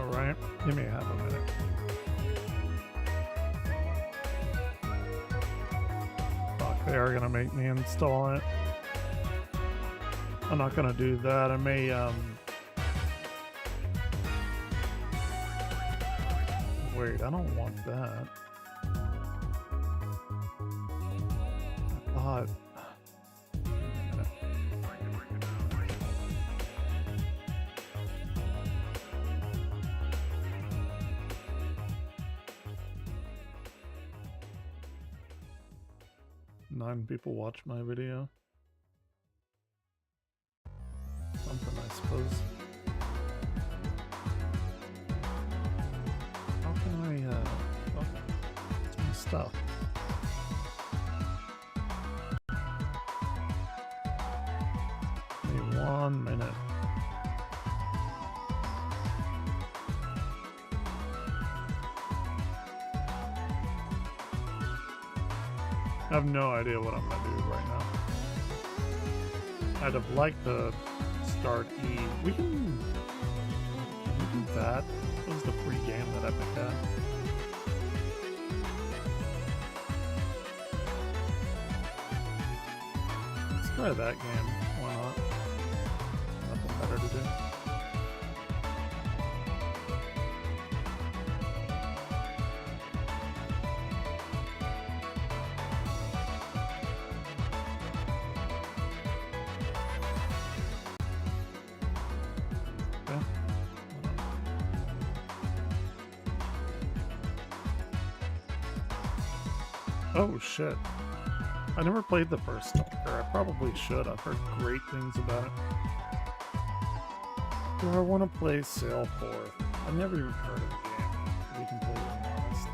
right? You may have a minute. Fuck, they are gonna make me install it. I'm not gonna do that. I may, wait, I don't want that. I thought... 9 people watch my video. Something, I suppose. How can I, oh, it's my stuff. Give me 1 minute. I have no idea what I'm gonna do right now. I'd have liked to start E. We can do that. That was the free game that Epic had. Let's try that game. Why not? Nothing better to do. Oh shit. I never played the first Stalker. I probably should. I've heard great things about it. Do I want to play Sailforth? I never even heard of the game, to be completely honest.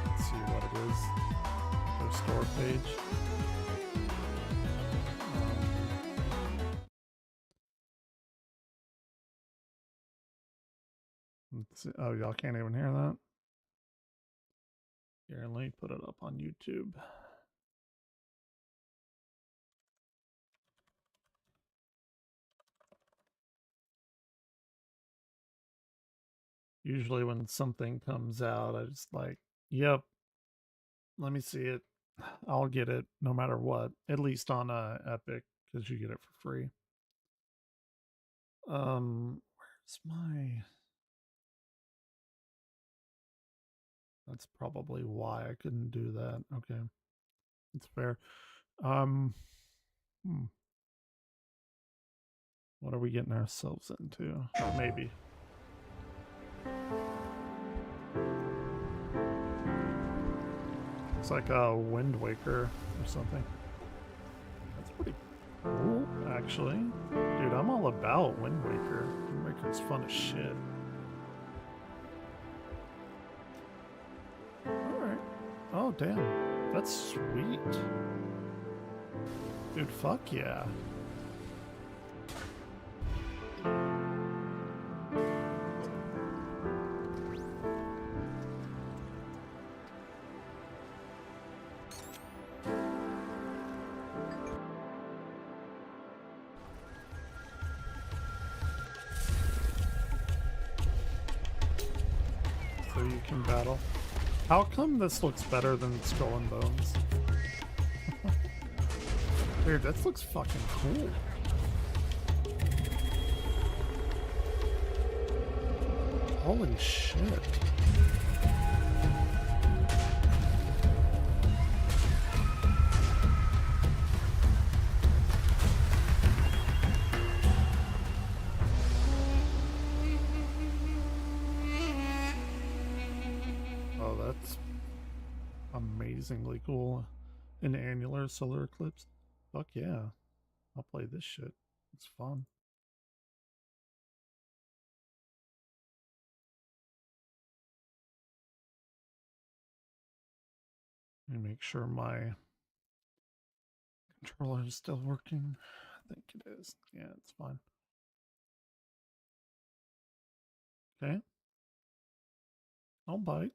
Let's see what it is. Their store page. Let's see. Oh, y'all can't even hear that? Here, let me put it up on YouTube. Usually when something comes out, I just like, yep, let me see it. I'll get it no matter what, at least on Epic, because you get it for free. Where's my... That's probably why I couldn't do that. Okay. It's fair. What are we getting ourselves into? Or maybe. It's like a Wind Waker or something. That's pretty cool, actually. Dude, I'm all about Wind Waker. Wind Waker's fun as shit. Alright. Oh, damn. That's sweet. Dude, fuck yeah. So you can battle. How come this looks better than Skull and Bones? Dude, this looks fucking cool. Holy shit. Oh, that's amazingly cool. An annular solar eclipse. Fuck yeah. I'll play this shit. It's fun. Let me make sure my controller is still working. I think it is. Yeah, it's fine. Okay. I'll bite.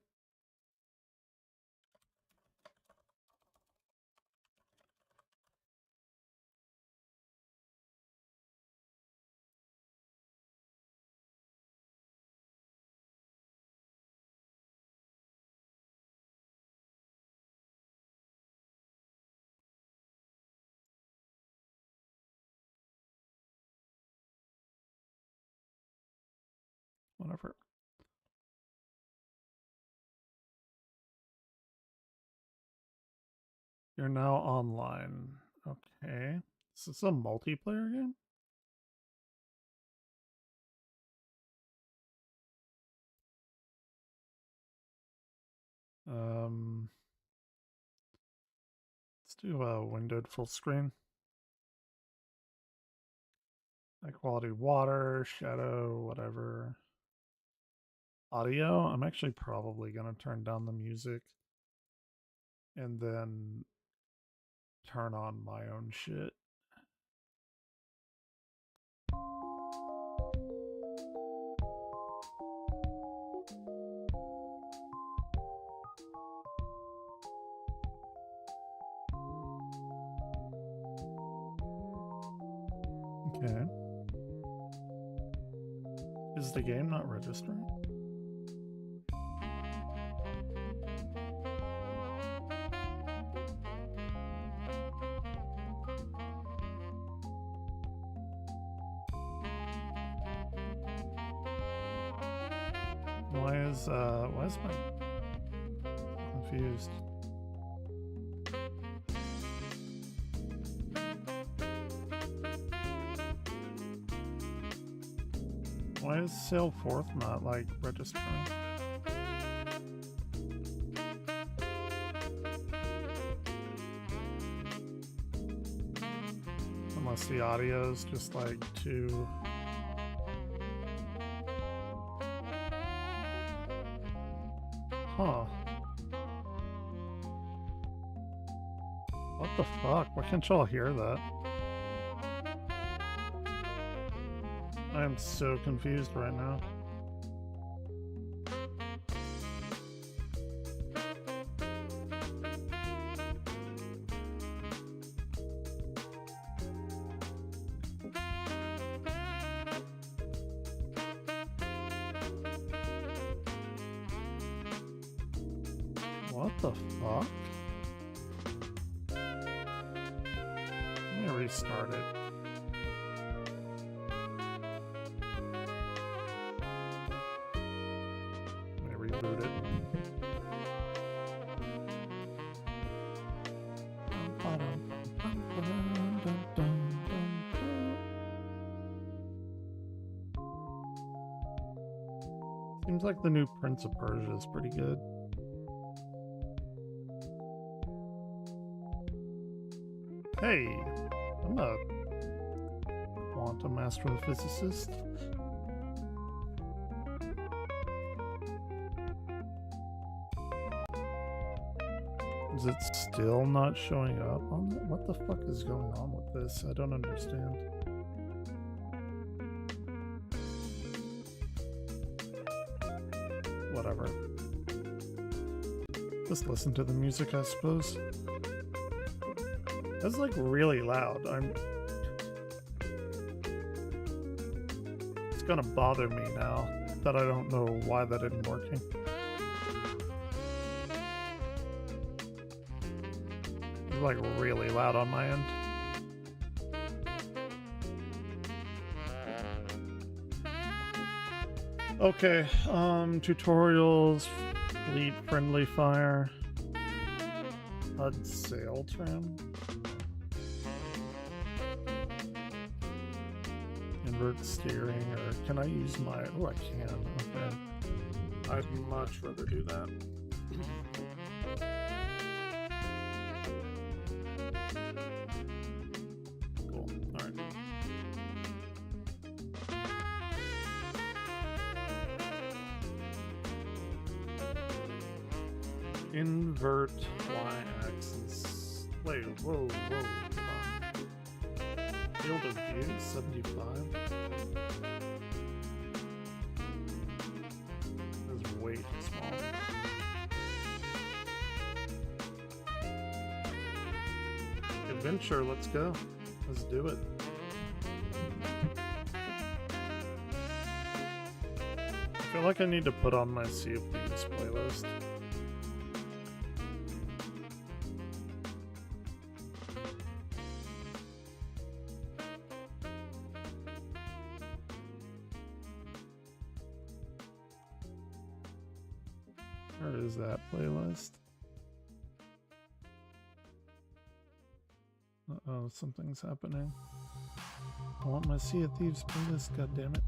Whatever. You're now online. Okay. Is this a multiplayer game? Let's do a windowed full screen. High quality water, shadow, whatever. Audio, I'm actually probably going to turn down the music and then turn on my own shit. Okay. Is the game not registering? Why is my confused? Why is Sail Forth not like registering? Unless the audio is just like too. Huh. What the fuck? Why can't y'all hear that? I am so confused right now. What the fuck? Let me restart it. Let me reboot it. Seems like the new Prince of Persia is pretty good. Hey, I'm a quantum astrophysicist. Is it still not showing up on that? What the fuck is going on with this? I don't understand. Whatever. Just listen to the music, I suppose. That's like really loud. It's gonna bother me now that I don't know why that isn't working. It's like really loud on my end. Okay, tutorials, fleet friendly fire, HUD sail trim. Invert steering, or can I use my... Oh, I can. Okay. I'd much rather do that. Cool. Alright. Invert y-axis. Wait, whoa. Field of view, 75. That's way too small. Adventure, let's go. Let's do it. I feel like I need to put on my Sea of Thieves playlist. Where is that playlist? Uh-oh, something's happening. I want my Sea of Thieves playlist, goddammit.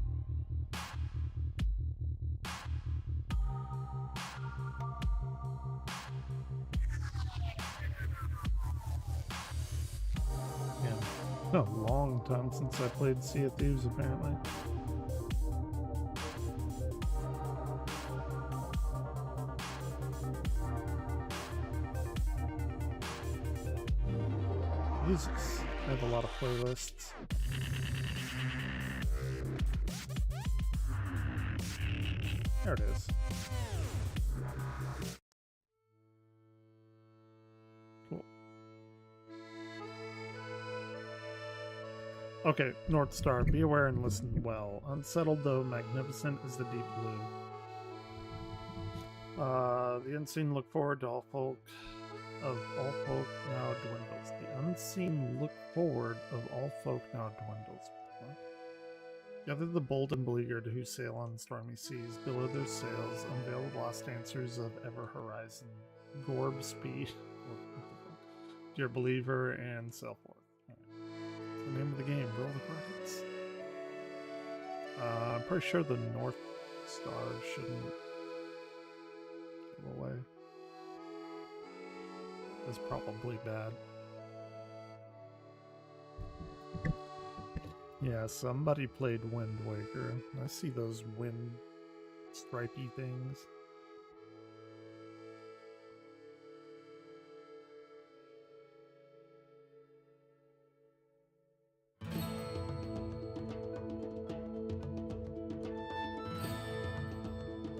Yeah, a long time since I played Sea of Thieves, apparently. Jesus, I have a lot of playlists. There it is. Cool. Okay, North Star, be aware and listen well. Unsettled though magnificent is the deep blue. The unseen look forward to all folk of all folk now dwindles. The unseen look forward of all folk now dwindles. What? Gather the bold and beleaguered who sail on stormy seas, below their sails, unveil the lost answers of ever horizon. Gorb speed, dear believer, and sail forth. Right. The name of the game. Roll the credits. I'm pretty sure the North Star shouldn't go away. That's probably bad. Yeah, somebody played Wind Waker. I see those wind stripey things.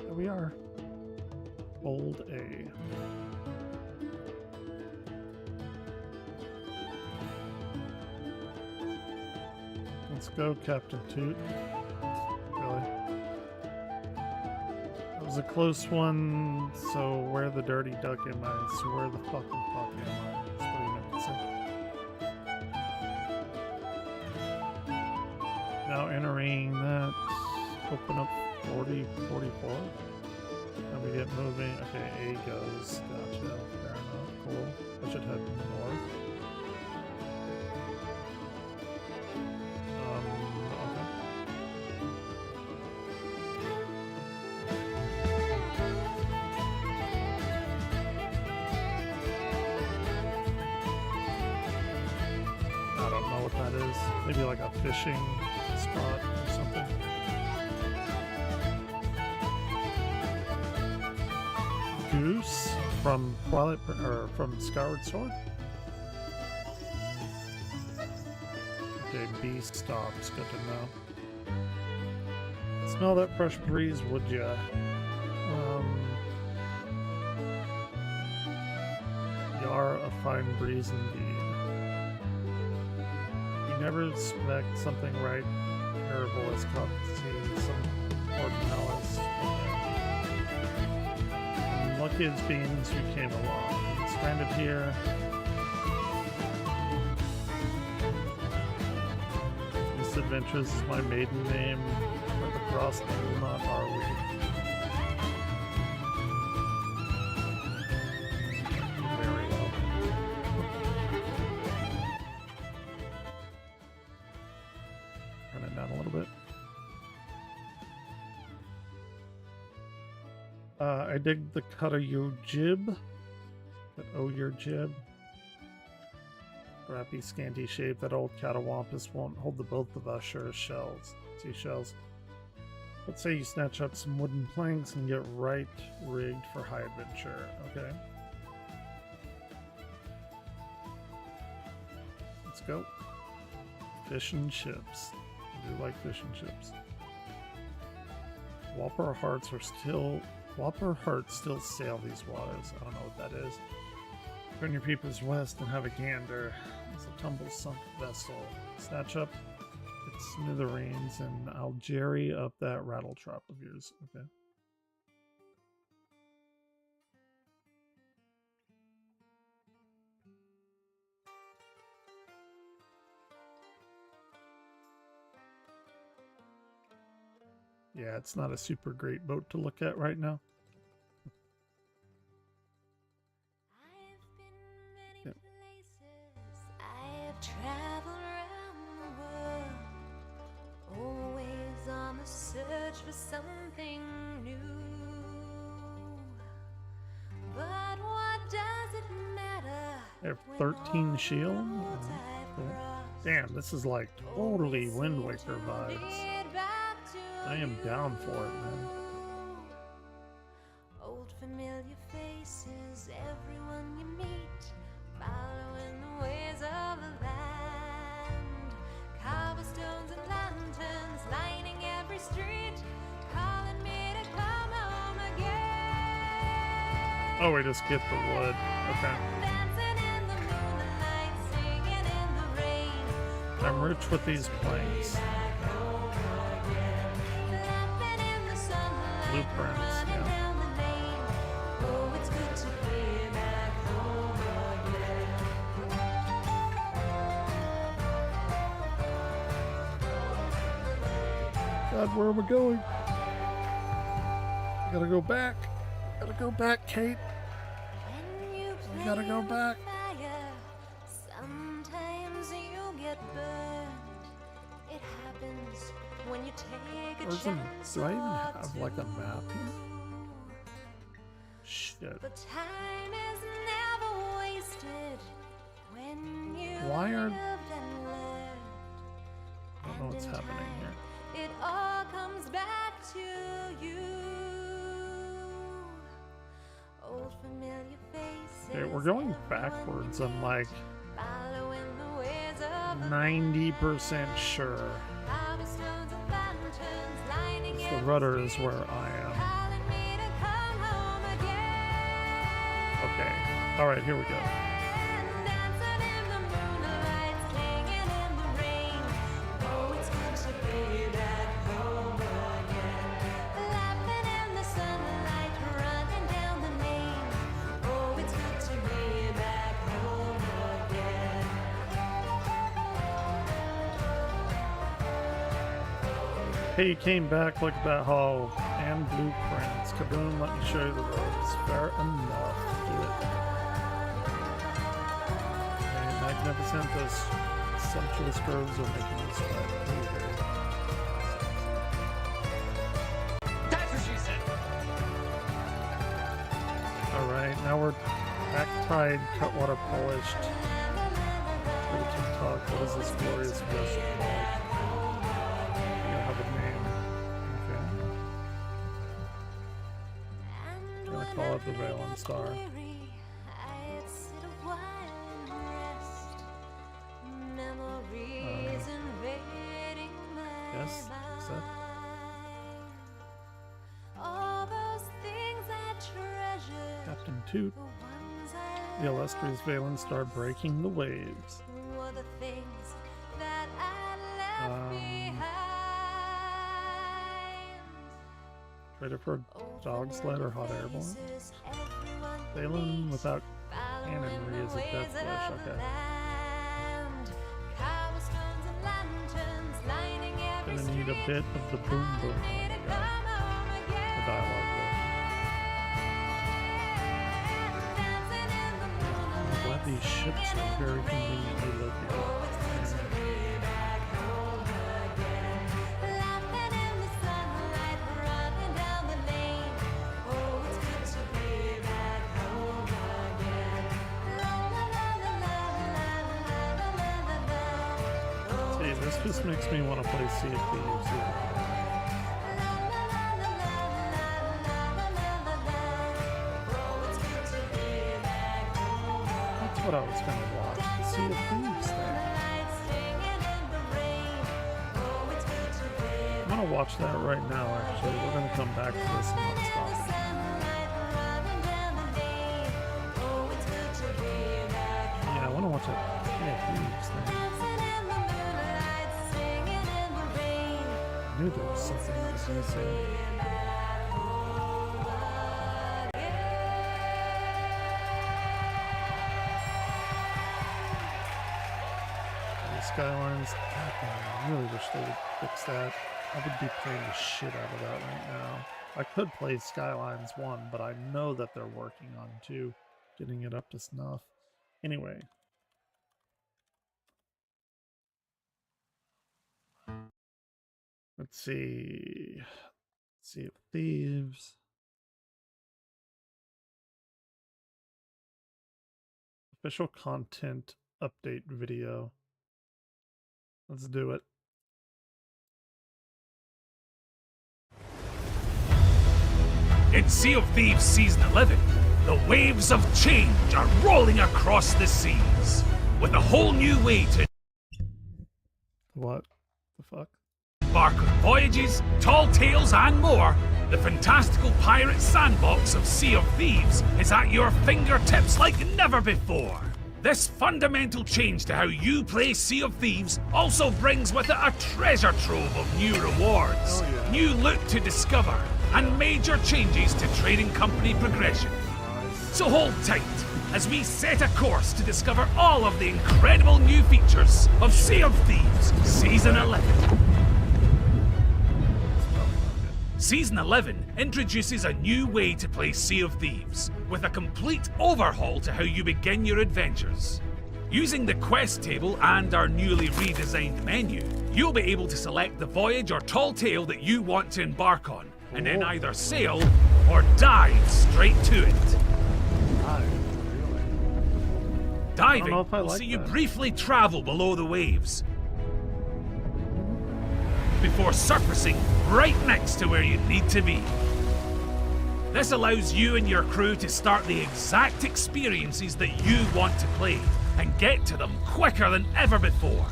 There we are. Bold A. Let's go, Captain Toot. Really? That was a close one, so where the dirty duck am I? So where the fucking fuck am I? That's what he meant to say. Now entering that, open up 40, 44. And we get moving. Okay, A goes. Gotcha. Fair enough. Cool. I should head north. Maybe like a fishing spot or something. Goose from Twilight or from Skyward Sword. Okay, B stops. Good to know. Smell that fresh breeze, would ya? Yar, a fine breeze indeed. Never expect something right terrible as come to see some Ordinals. Okay. Lucky as beings who came along. Stranded here. Misadventures is my maiden name, but the cross name not are we. Very well. Down a little bit. I dig the cut of your jib. That your jib. Scrappy, scanty shape. That old catawampus won't hold the both of us sure as shells. Seashells. Let's say you snatch up some wooden planks and get right rigged for high adventure. Okay. Let's go. Fish and chips. I do like fish and chips. Whopper hearts still sail these waters. I don't know what that is. Turn your peepers west and have a gander. It's a tumble sunk vessel. Snatch up its smithereens and I'll jerry up that rattletrap of yours. Okay. Yeah, it's not a super great boat to look at right now. for something new. But what does it matter? I have 13 shield. Cool. Damn, this is like totally Wind Waker vibes. I am down for it, man. Old familiar faces, everyone you meet, following the ways of the land. Cobblestones and lanterns lining every street, calling me to come home again. Oh, we just get the wood. Okay. I'm rich with these planks. Blueprints, yeah. God, where are we going? I gotta go back. Gotta go back, Kate. We gotta go back. Sometimes you get burned. It happens when you take a chance. Do I even have like a map here? Shit. But time is never wasted when you Why are... lived and learned. I don't know what's happening here. It all comes back to you. Old familiar faces. Okay, we're going backwards. I'm like 90% sure. The rudder is where I am. Okay. Alright, here we go. Hey, you came back, look at that hull and blueprints. Kaboom, let me show you the roads. Fair enough. Do it. Okay, magnificent. Those sumptuous groves are making me sweat. That's what she said. Alright, now we're back tied, cutwater polished. Go to TikTok. What is this glorious vessel called? Have a name. Okay. I'm gonna call it the Valen Star. Yes, accept. Captain Toot. The illustrious Valen Star breaking the waves. Trader for a dog sled or hot airborne? Valen without cannonry is a death wish, okay. Gonna need a bit of the boom boom. The dialogue there. I'm glad these ships are very conveniently located. This just makes me want to play Sea of Thieves. That's what I was going to watch, the Sea of Thieves thing. I'm going to watch that right now, actually. We're going to come back to this and not stop it. Yeah, I want to watch that Sea of Thieves thing. I knew there was something I was going to say. The Skylines, I really wish they would fix that. I would be playing the shit out of that right now. I could play Skylines 1, but I know that they're working on 2, getting it up to snuff. Anyway. Let's see. Sea of Thieves. Official content update video. Let's do it. In Sea of Thieves Season 11, the waves of change are rolling across the seas, with a whole new way to What the fuck? embark on voyages, tall tales, and more. The fantastical pirate sandbox of Sea of Thieves is at your fingertips like never before. This fundamental change to how you play Sea of Thieves also brings with it a treasure trove of new rewards, new loot to discover, and major changes to trading company progression. So hold tight as we set a course to discover all of the incredible new features of Sea of Thieves Season 11. Season 11 introduces a new way to play Sea of Thieves, with a complete overhaul to how you begin your adventures. Using the quest table and our newly redesigned menu, you'll be able to select the voyage or tall tale that you want to embark on, and then either sail or dive straight to it. Diving will see you briefly travel below the waves, before surfacing right next to where you need to be. This allows you and your crew to start the exact experiences that you want to play and get to them quicker than ever before.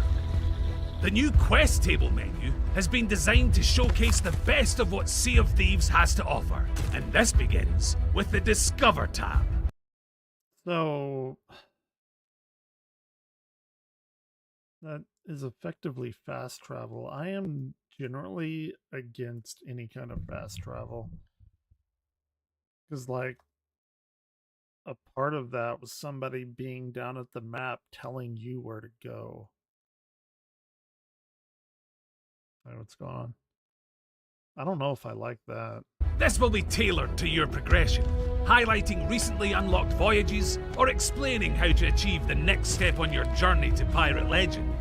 The new quest table menu has been designed to showcase the best of what Sea of Thieves has to offer, and this begins with the Discover tab. So that is effectively fast travel. I am generally against any kind of fast travel. Because, like, a part of that was somebody being down at the map telling you where to go. Hey, what's going on? I don't know if I like that. This will be tailored to your progression, highlighting recently unlocked voyages or explaining how to achieve the next step on your journey to Pirate Legend.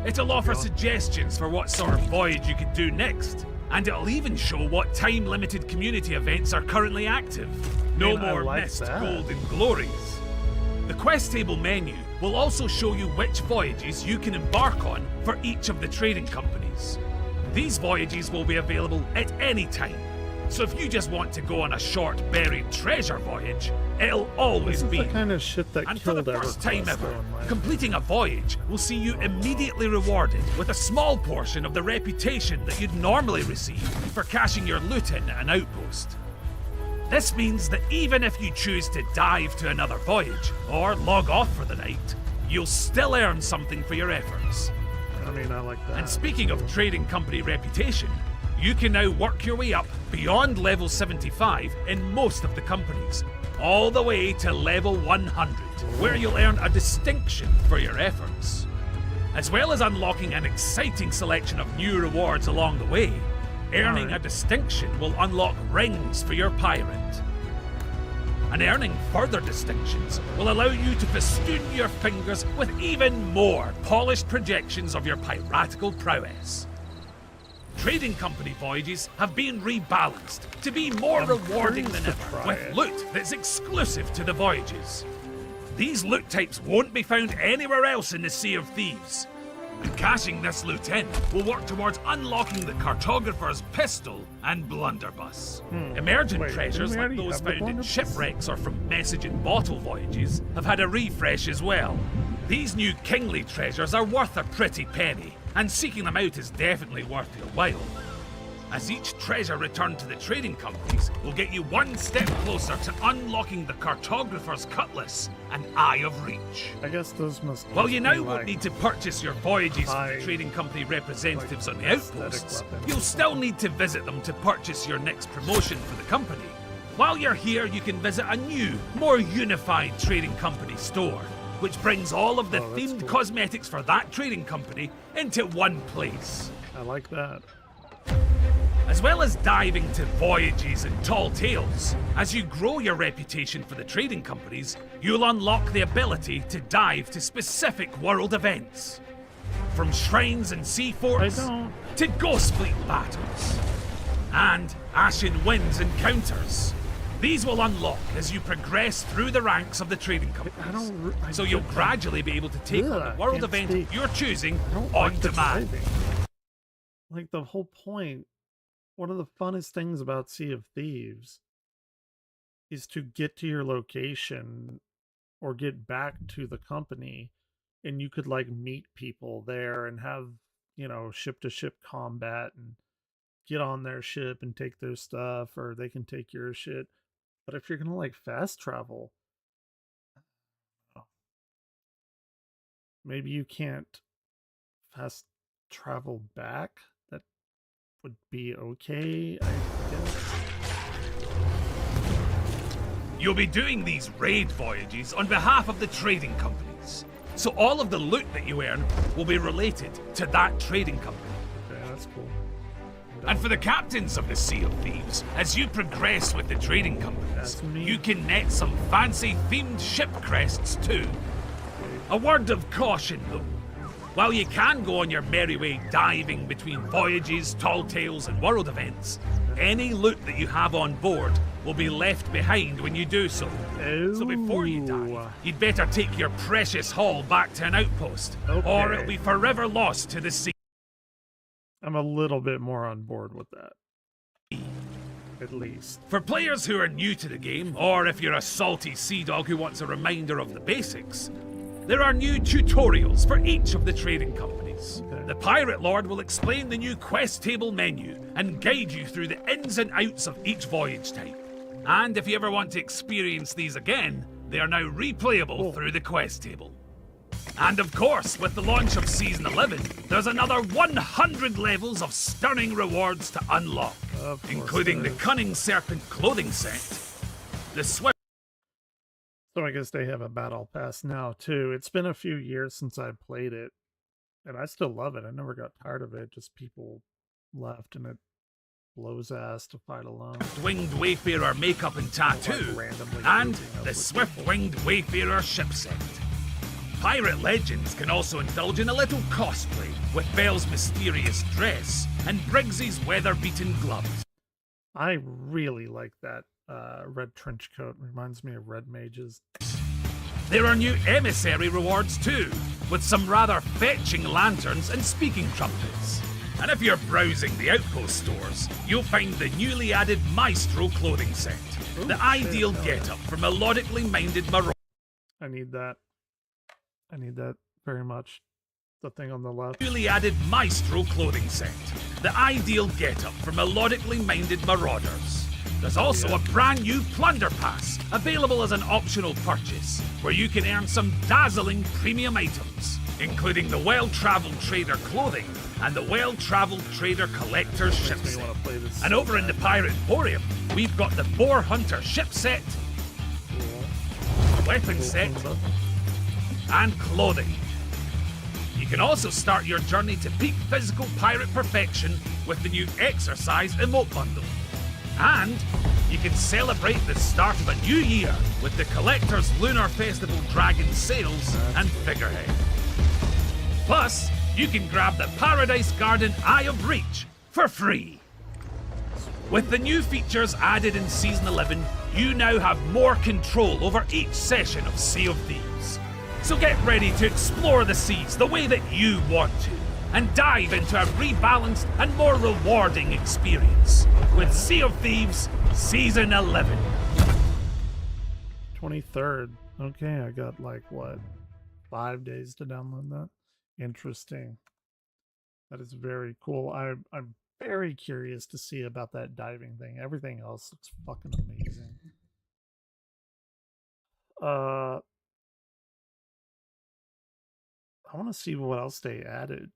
It'll offer suggestions for what sort of voyage you could do next, and it'll even show what time-limited community events are currently active. No more missed golden glories. The quest table menu will also show you which voyages you can embark on for each of the trading companies. These voyages will be available at any time, so if you just want to go on a short buried treasure voyage, it'll always be. The kind of shit that and for the first time ever, completing a voyage will see you immediately rewarded with a small portion of the reputation that you'd normally receive for cashing your loot in at an outpost. This means that even if you choose to dive to another voyage or log off for the night, you'll still earn something for your efforts. I mean, I like that. And speaking of trading company reputation, you can now work your way up beyond level 75 in most of the companies, all the way to level 100, where you'll earn a distinction for your efforts. As well as unlocking an exciting selection of new rewards along the way, earning a distinction will unlock rings for your pirate. And earning further distinctions will allow you to festoon your fingers with even more polished projections of your piratical prowess. Trading company voyages have been rebalanced to be more rewarding than ever, with loot that's exclusive to the voyages. These loot types won't be found anywhere else in the Sea of Thieves. And cashing this loot in will work towards unlocking the Cartographer's Pistol and Blunderbuss. Emergent treasures like those found in shipwrecks or from message and bottle voyages have had a refresh as well. These new kingly treasures are worth a pretty penny, and seeking them out is definitely worth your while. As each treasure returned to the trading companies will get you one step closer to unlocking the Cartographer's Cutlass and Eye of Reach. I guess those must. While you now won't need to purchase your voyages from the trading company representatives on the outposts, you'll still need to visit them to purchase your next promotion for the company. While you're here, you can visit a new, more unified trading company store, which brings all of the themed cosmetics for that trading company into one place. I like that. As well as diving to voyages and tall tales, as you grow your reputation for the trading companies, you'll unlock the ability to dive to specific world events. From shrines and sea forts to ghost fleet battles. and Ashen Winds encounters. These will unlock as you progress through the ranks of the trading companies. So you'll gradually be able to take on the world can't event speak. you're choosing I don't on like the demand. driving. Like the whole point, one of the funnest things about Sea of Thieves is to get to your location or get back to the company, and you could like meet people there and have, you know, ship to ship combat and get on their ship and take their stuff, or they can take your shit. But if you're gonna like fast travel, maybe you can't fast travel back. That would be okay, I guess. You'll be doing these raid voyages on behalf of the trading companies. So all of the loot that you earn will be related to that trading company. Okay, that's cool. And for the captains of the Sea of Thieves, as you progress with the trading companies, That's me. you can net some fancy themed ship crests too. A word of caution though. While you can go on your merry way diving between voyages, tall tales, and world events, any loot that you have on board will be left behind when you do so. So before you die, you'd better take your precious haul back to an outpost, or Okay. it'll be forever lost to the sea. I'm a little bit more on board with that. At least. For players who are new to the game, or if you're a salty sea dog who wants a reminder of the basics, there are new tutorials for each of the trading companies. Okay. The Pirate Lord will explain the new quest table menu and guide you through the ins and outs of each voyage type. And if you ever want to experience these again, they are now replayable through the quest table. And of course, with the launch of Season 11, there's another 100 levels of stunning rewards to unlock, Of course including the there is. Cunning Serpent clothing set, the Swift So I guess they have a battle pass now too. It's been a few years since I played it, and I still love it. I never got tired of it. Just people left, and it blows ass to fight alone. Winged Wayfarer makeup and tattoo, Like randomly and grouping up the with Swift Winged Wayfarer ship set. Pirate Legends can also indulge in a little cosplay with Belle's mysterious dress and Briggsy's weather-beaten gloves. I really like that red trench coat. Reminds me of Red Mages. There are new emissary rewards too, with some rather fetching lanterns and speaking trumpets. And if you're browsing the outpost stores, you'll find the newly added Maestro clothing set, Ooh, the shit, ideal hell yeah. getup for melodically minded marauders. I need that. I need that very much. The thing on the left. Newly added Maestro clothing set, the ideal getup for melodically minded marauders. There's also a brand new Plunder Pass, available as an optional purchase, where you can earn some dazzling premium items, including the Well-Traveled Trader clothing and the Well-Traveled Trader Collector's ship Makes me set. want to play this. And over in the Pirate Emporium, we've got the Boar Hunter ship set, weapon set, and clothing. You can also start your journey to peak physical pirate perfection with the new Exercise Emote Bundle. And you can celebrate the start of a new year with the Collector's Lunar Festival Dragon Sails and Figurehead. Plus, you can grab the Paradise Garden Eye of Reach for free. With the new features added in Season 11, you now have more control over each session of Sea of Thieves. So get ready to explore the seas the way that you want to, and dive into a rebalanced and more rewarding experience with Sea of Thieves Season 11. 23rd. Okay, I got like what, 5 days to download that. Interesting. That is very cool. I'm very curious to see about that diving thing. Everything else looks fucking amazing. I want to see what else they added.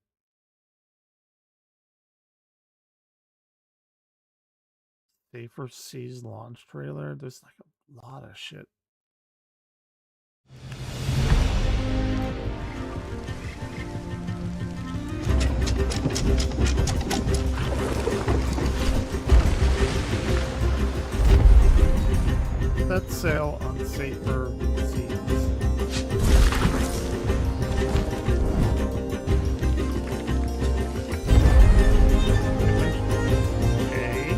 Safer Seas launch trailer. There's like a lot of shit. Set sail on safer seas. Okay.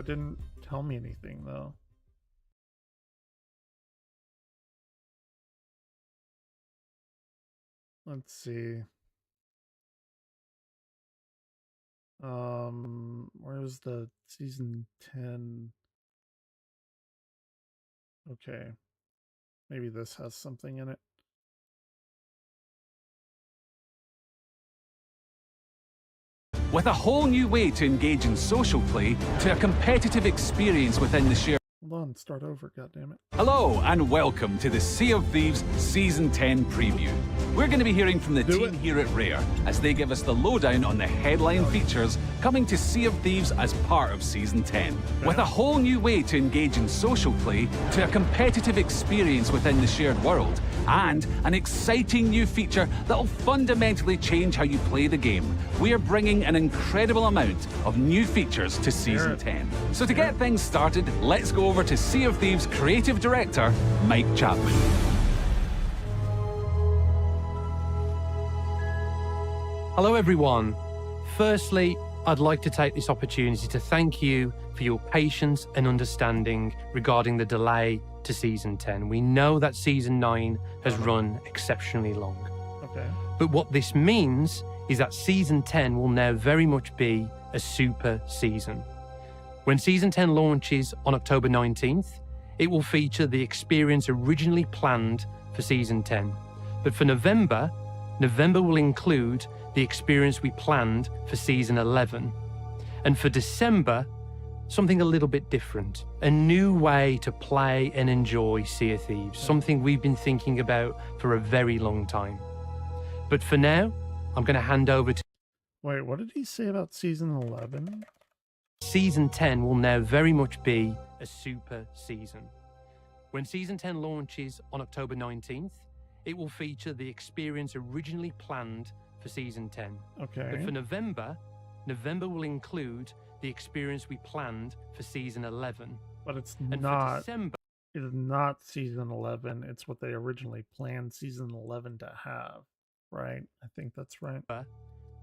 That didn't tell me anything though. Let's see. Where's the season 10? Okay. Maybe this has something in it. With a whole new way to engage in social play to a competitive experience within the shared... Hold on, start over, goddammit. Hello and welcome to the Sea of Thieves Season 10 preview. We're going to be hearing from the team here at Rare as they give us the lowdown on the headline features coming to Sea of Thieves as part of Season 10. With a whole new way to engage in social play to a competitive experience within the shared world and an exciting new feature that'll fundamentally change how you play the game, we're bringing an incredible amount of new features to Season 10. So to get things started, let's go over to Sea of Thieves Creative Director, Mike Chapman. Hello everyone. Firstly, I'd like to take this opportunity to thank you for your patience and understanding regarding the delay to Season 10. We know that Season 9 has run exceptionally long. Okay. But what this means is that Season 10 will now very much be a super season. When Season 10 launches on October 19th, it will feature the experience originally planned for Season 10. But for November will include the experience we planned for Season 11. And for December, something a little bit different. A new way to play and enjoy Sea of Thieves, something we've been thinking about for a very long time. But for now, I'm going to hand over to... Wait, what did he say about Season 11? Season 10 will now very much be a super season. When Season 10 launches on October 19th, it will feature the experience originally planned for Season 10. Okay. But for November will include the experience we planned for Season 11. But it's And not. for December, It is not Season 11. It's what they originally planned Season 11 to have, right? I think that's right.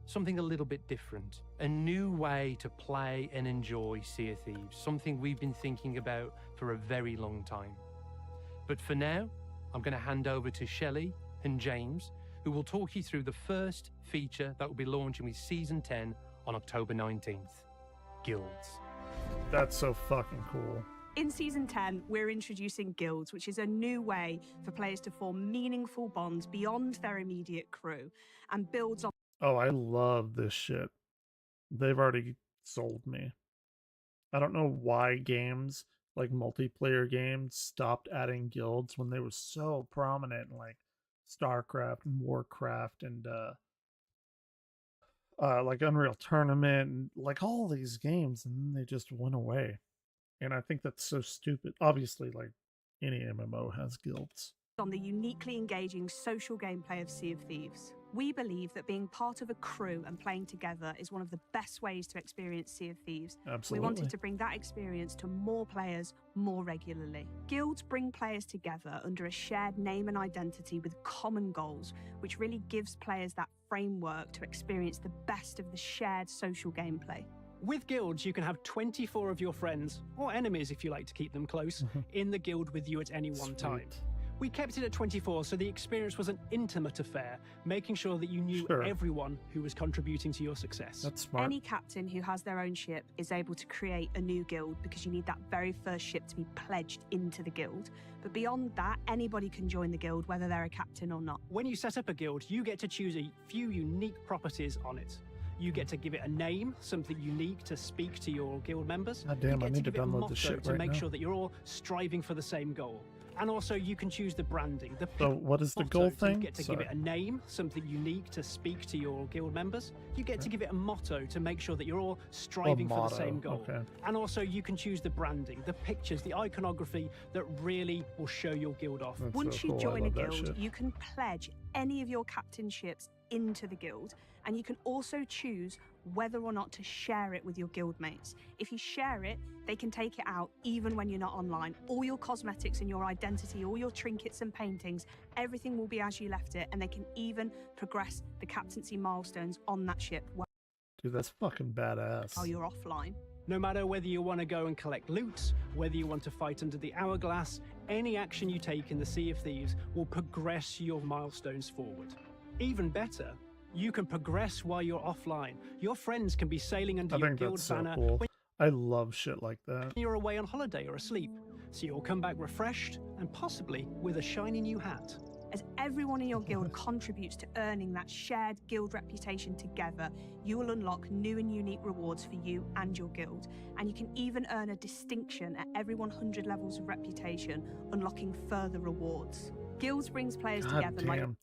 something a little bit different. A new way to play and enjoy Sea of Thieves, something we've been thinking about for a very long time. But for now, I'm going to hand over to Shelley and James, who will talk you through the first feature that will be launching with Season 10 on October 19th, Guilds. That's so fucking cool. In Season 10, we're introducing guilds, which is a new way for players to form meaningful bonds beyond their immediate crew and builds on... Oh, I love this shit. They've already sold me. I don't know why games, like multiplayer games, stopped adding guilds when they were so prominent in like StarCraft and Warcraft and like Unreal Tournament and like all these games, and then they just went away. And I think that's so stupid. Obviously, like any MMO has guilds. on the uniquely engaging social gameplay of Sea of Thieves. We believe that being part of a crew and playing together is one of the best ways to experience Sea of Thieves. Absolutely. We wanted to bring that experience to more players more regularly. Guilds bring players together under a shared name and identity with common goals, which really gives players that framework to experience the best of the shared social gameplay. With guilds, you can have 24 of your friends, or enemies if you like to keep them close, in the guild with you at any one time. We kept it at 24 so the experience was an intimate affair, making sure that you knew everyone who was contributing to your success. That's smart. Any captain who has their own ship is able to create a new guild because you need that very first ship to be pledged into the guild. But beyond that, anybody can join the guild, whether they're a captain or not. When you set up a guild, you get to choose a few unique properties on it. You get to give it a name, something unique to speak to your guild members. God damn, you I get need to to give it a download motto this shit to right make now. sure that you're all striving for the same goal. And also, you can choose the branding. So what is the motto, goal so thing? You get to give it a name, something unique to speak to your guild members. You get to give it a motto to make sure that you're all striving for the same goal. Okay. And also, you can choose the branding, the pictures, the iconography that really will show your guild off. That's Once so you cool. I join a love that guild, shit. you can pledge any of your captainships into the guild, and you can also choose whether or not to share it with your guildmates. If you share it, they can take it out even when you're not online. All your cosmetics and your identity, all your trinkets and paintings, everything will be as you left it, and they can even progress the captaincy milestones on that ship Dude, that's fucking badass. while you're offline. No matter whether you want to go and collect loot, whether you want to fight under the hourglass, any action you take in the Sea of Thieves will progress your milestones forward. Even better, you can progress while you're offline. Your friends can be sailing under I your think guild that's so banner cool. when I love shit like that. you're away on holiday or asleep. So you'll come back refreshed and possibly with a shiny new hat. As everyone in your guild contributes to earning that shared guild reputation together, you will unlock new and unique rewards for you and your guild. And you can even earn a distinction at every 100 levels of reputation, unlocking further rewards. Guilds brings players God together like damn.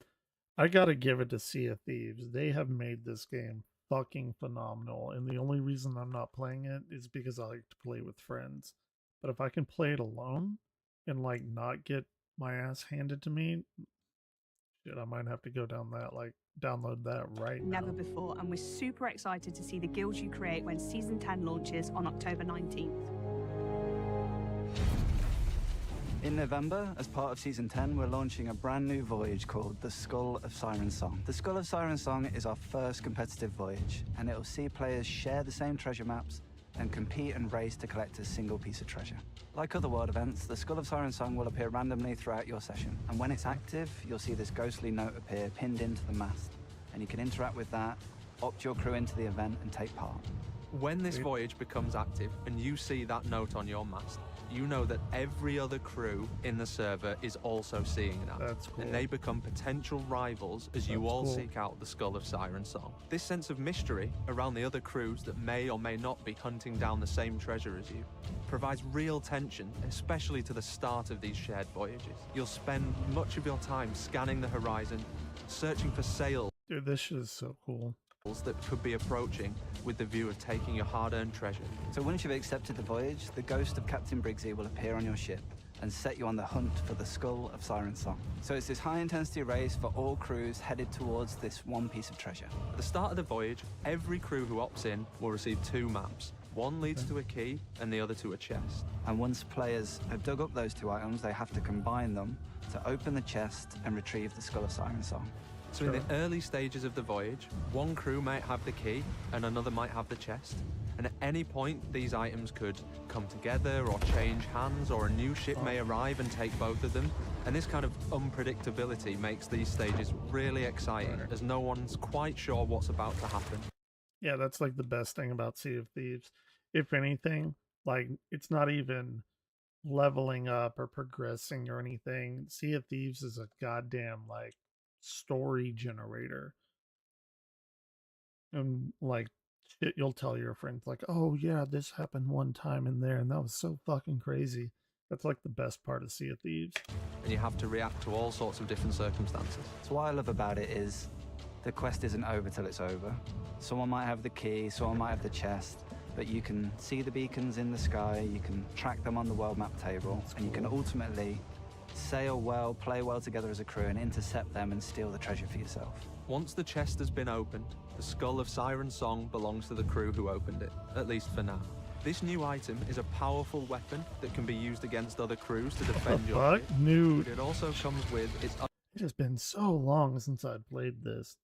I gotta give it to Sea of Thieves. They have made this game fucking phenomenal. And the only reason I'm not playing it is because I like to play with friends. But if I can play it alone and like not get my ass handed to me, shit, I might have to go down that, like, download that right now. never before, and we're super excited to see the guilds you create when Season 10 launches on October 19th. In November, as part of Season 10, we're launching a brand new voyage called the Skull of Siren Song. The Skull of Siren Song is our first competitive voyage, and it will see players share the same treasure maps and compete and race to collect a single piece of treasure. Like other world events, the Skull of Siren Song will appear randomly throughout your session, and when it's active, you'll see this ghostly note appear pinned into the mast, and you can interact with that, opt your crew into the event, and take part. When this voyage becomes active and you see that note on your mast, you know that every other crew in the server is also seeing that. That's cool. And they become potential rivals as you That's all cool. seek out the Skull of Siren Song. This sense of mystery around the other crews that may or may not be hunting down the same treasure as you provides real tension, especially to the start of these shared voyages. You'll spend much of your time scanning the horizon, searching for sails Dude, this shit is so cool. that could be approaching with the view of taking your hard-earned treasure. So once you've accepted the voyage, the ghost of Captain Briggsy will appear on your ship and set you on the hunt for the Skull of Siren Song. So it's this high-intensity race for all crews headed towards this one piece of treasure. At the start of the voyage, every crew who opts in will receive 2 maps. One leads to a key and the other to a chest. And once players have dug up those 2 items, they have to combine them to open the chest and retrieve the Skull of Siren Song. So in the early stages of the voyage, one crew might have the key and another might have the chest. And at any point, these items could come together or change hands, or a new ship may arrive and take both of them. And this kind of unpredictability makes these stages really exciting, as no one's quite sure what's about to happen. Yeah, that's like the best thing about Sea of Thieves. If anything, like, it's not even leveling up or progressing or anything. Sea of Thieves is a goddamn, like, story generator. And, like, shit, you'll tell your friends, like, oh yeah, this happened one time in there and that was so fucking crazy. That's like the best part of Sea of Thieves. And you have to react to all sorts of different circumstances. So what I love about it is the quest isn't over till it's over. Someone might have the key, someone might have the chest, but you can see the beacons in the sky, you can track them on the world map table, and you can ultimately sail well, play well together as a crew, and intercept them and steal the treasure for yourself. Once the chest has been opened, the Skull of Siren Song belongs to the crew who opened it, at least for now. This new item is a powerful weapon that can be used against other crews to defend your Fuck, ship, new. but it also comes with its It has been so long since I played this.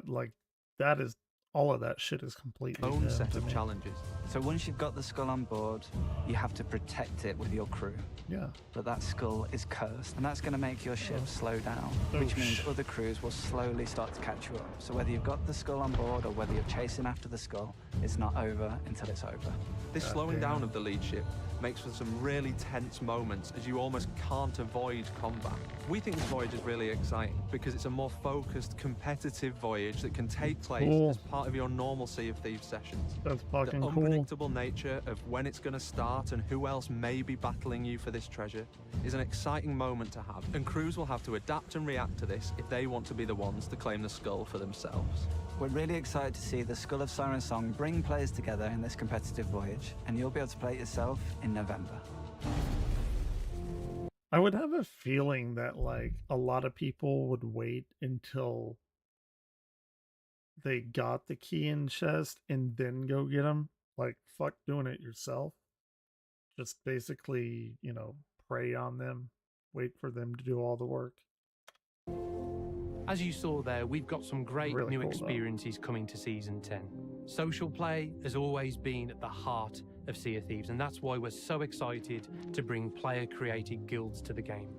Like, that is, all of that shit is completely own new set to of me. challenges. So once you've got the skull on board, you have to protect it with your crew. Yeah. But that skull is cursed, and that's going to make your ship slow down, Oh, which means other crews will slowly start to catch you up. So whether you've got the skull on board or whether you're chasing after the skull, it's not over until it's over. This God slowing damn. down of the lead ship makes for some really tense moments as you almost can't avoid combat. We think this voyage is really exciting because it's a more focused, competitive voyage that can take place cool. as part of your normal Sea of Thieves sessions. That's The fucking cool. unpredictable nature of when it's going to start and who else may be battling you for this treasure is an exciting moment to have, and crews will have to adapt and react to this if they want to be the ones to claim the skull for themselves. We're really excited to see the Skull of Siren Song bring players together in this competitive voyage, and you'll be able to play it yourself in November. I would have a feeling that, like, a lot of people would wait until they got the key and chest and then go get them. Like, fuck doing it yourself. Just basically, you know, prey on them, wait for them to do all the work. As you saw there, we've got some great Really new cool, though. experiences coming to Season 10. Social play has always been at the heart of Sea of Thieves, and that's why we're so excited to bring player-created guilds to the game.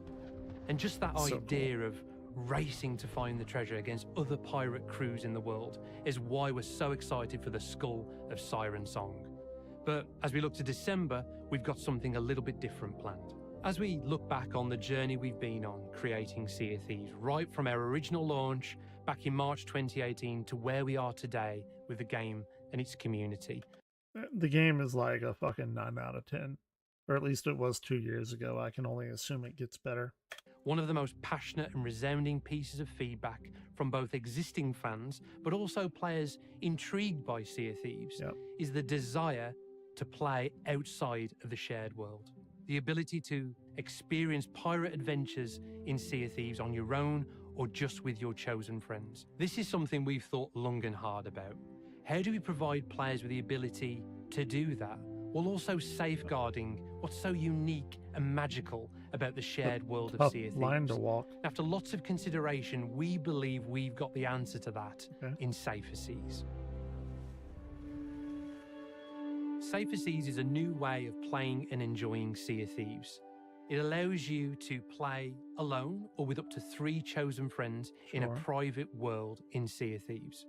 And just that So idea of racing to find the treasure against other pirate crews in the world is why we're so excited for the Skull of Siren Song. But as we look to December, we've got something a little bit different planned. As we look back on the journey we've been on creating Sea of Thieves, right from our original launch back in March 2018 to where we are today with the game and its community. The game is like a fucking 9 out of 10. Or at least it was 2 years ago. I can only assume it gets better. One of the most passionate and resounding pieces of feedback from both existing fans, but also players intrigued by Sea of Thieves, is the desire to play outside of the shared world. The ability to experience pirate adventures in Sea of Thieves on your own or just with your chosen friends. This is something we've thought long and hard about. How do we provide players with the ability to do that, while also safeguarding what's so unique and magical about the shared world of Sea of Thieves? Line to walk. After lots of consideration, we believe we've got the answer to that in Safer Seas. Safer Seas is a new way of playing and enjoying Sea of Thieves. It allows you to play alone or with up to 3 chosen friends in a private world in Sea of Thieves.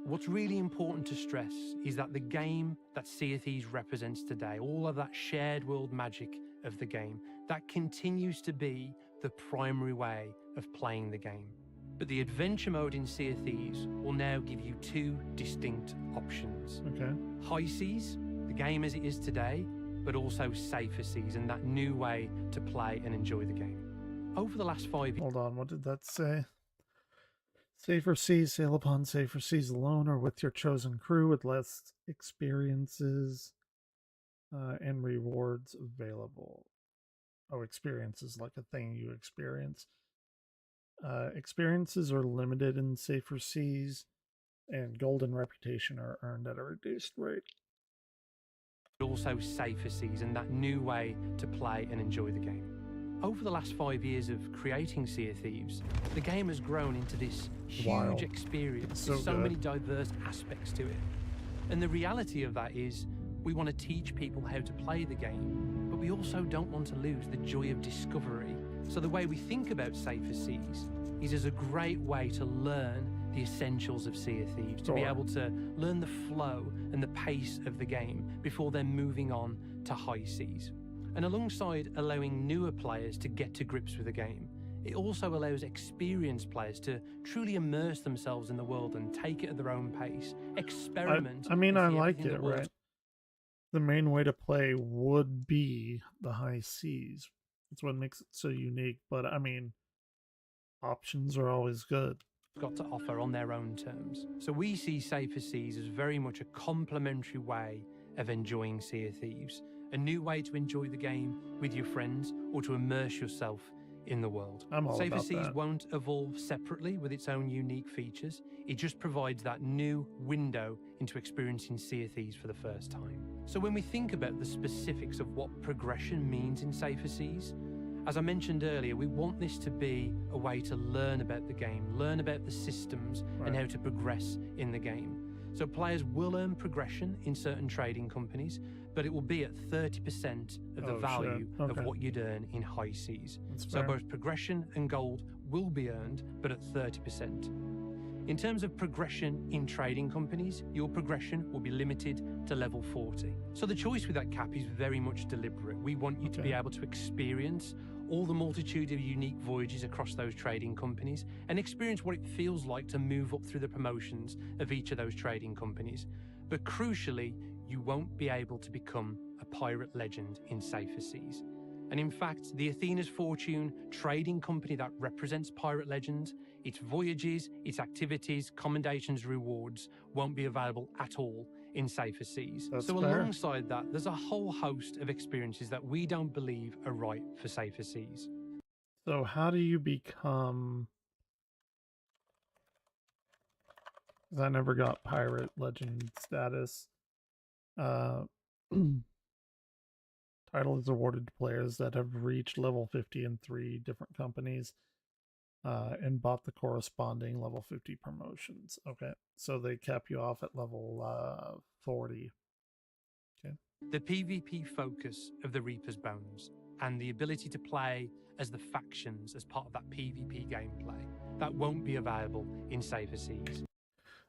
What's really important to stress is that the game that Sea of Thieves represents today, all of that shared world magic of the game, that continues to be the primary way of playing the game. But the adventure mode in Sea of Thieves will now give you 2 distinct options. High Seas, the game as it is today, but also Safer Seas and that new way to play and enjoy the game. Over the last 5 years... Hold on, what did that say? Safer Seas, sail upon Safer Seas alone or with your chosen crew with less experiences and rewards available. Oh, experiences like a thing you experience. Experiences are limited in Safer Seas, and gold and reputation are earned at a reduced rate. Also Safer Seas and that new way to play and enjoy the game. Over the last 5 years of creating Sea of Thieves, the game has grown into this huge experience. There's so many diverse aspects to it. And the reality of that is we want to teach people how to play the game, but we also don't want to lose the joy of discovery. So the way we think about Safer Seas is as a great way to learn the essentials of Sea of Thieves, to be able to learn the flow and the pace of the game before then moving on to High Seas. And alongside allowing newer players to get to grips with the game, it also allows experienced players to truly immerse themselves in the world and take it at their own pace, experiment. I mean, I like it, right? The main way to play would be the High Seas. That's what makes it so unique, but I mean, options are always good. Got to offer on their own terms. So we see Safer Seas as very much a complementary way of enjoying Sea of Thieves, a new way to enjoy the game with your friends or to immerse yourself in the world. Safer Seas won't evolve separately with its own unique features. It just provides that new window into experiencing Sea of Thieves for the first time. So when we think about the specifics of what progression means in Safer Seas, as I mentioned earlier, we want this to be a way to learn about the game, learn about the systems and how to progress in the game. So players will earn progression in certain trading companies, but it will be at 30% of the value of what you'd earn in High Seas. So both progression and gold will be earned, but at 30%. In terms of progression in trading companies, your progression will be limited to level 40. So the choice with that cap is very much deliberate. We want you to be able to experience all the multitude of unique voyages across those trading companies and experience what it feels like to move up through the promotions of each of those trading companies. But crucially, you won't be able to become a pirate legend in Safer Seas. And in fact, the Athena's Fortune trading company that represents pirate legends, its voyages, its activities, commendations, rewards won't be available at all in Safer Seas. So alongside that, there's a whole host of experiences that we don't believe are right for Safer Seas. So how do you become... Because I never got pirate legend status. Title is awarded to players that have reached level 50 in 3 different companies. and bought the corresponding level 50 promotions. Okay, so they cap you off at level 40. Okay. The PvP focus of the Reaper's Bones and the ability to play as the factions as part of that PvP gameplay, that won't be available in Safer Seas.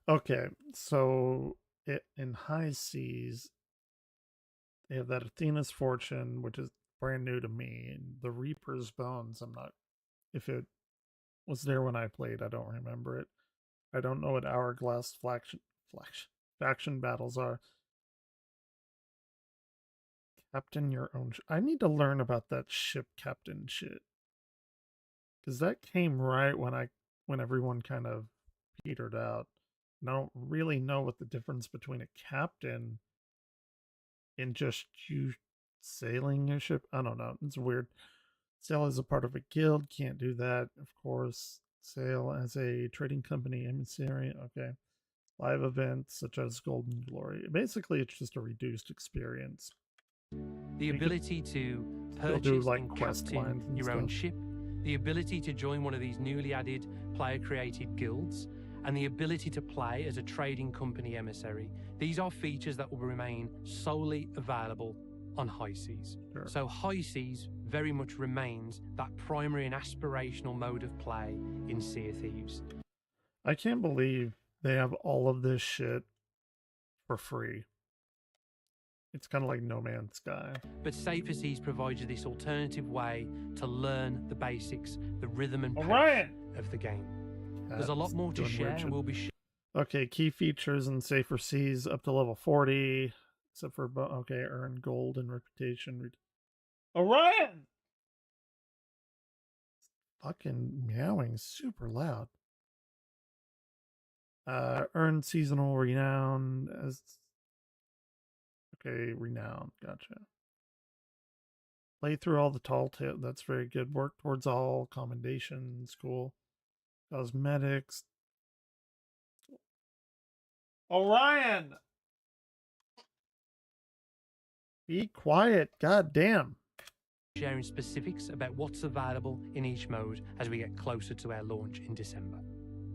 Okay, so in High Seas, they have that Athena's Fortune, which is brand new to me. And the Reaper's Bones, I'm not, if it was there when I played, I don't remember it. I don't know what Hourglass faction battles are. Captain your own. I need to learn about that ship captain shit, because that came right when everyone kind of petered out. I don't really know what the difference between a captain and just you sailing your ship. I don't know. It's weird. Sail as a part of a guild, can't do that, of course. Sail as a trading company emissary, okay. Live events such as Golden Glory. Basically, it's just a reduced experience. The ability to do, purchase like, and quest captain lines and your own stuff. ship, the ability to join one of these newly added player-created guilds, and the ability to play as a trading company emissary. These are features that will remain solely available on High Seas. Sure. So High Seas very much remains that primary and aspirational mode of play in Sea of Thieves. I can't believe they have all of this shit for free. It's kind of like No Man's Sky. But Safer Seas provides you this alternative way to learn the basics, the rhythm and pace Orion! of the game. There's a lot more to share, and we'll be Okay, key features in Safer Seas up to level 40, except for, okay, earn gold and reputation. Orion! Fucking meowing super loud. Earn seasonal renown as... Okay, renown, gotcha. Play through all the tall tale, that's very good. Work towards all commendations, cool. Cosmetics. Orion! Be quiet, god damn. sharing specifics about what's available in each mode as we get closer to our launch in December.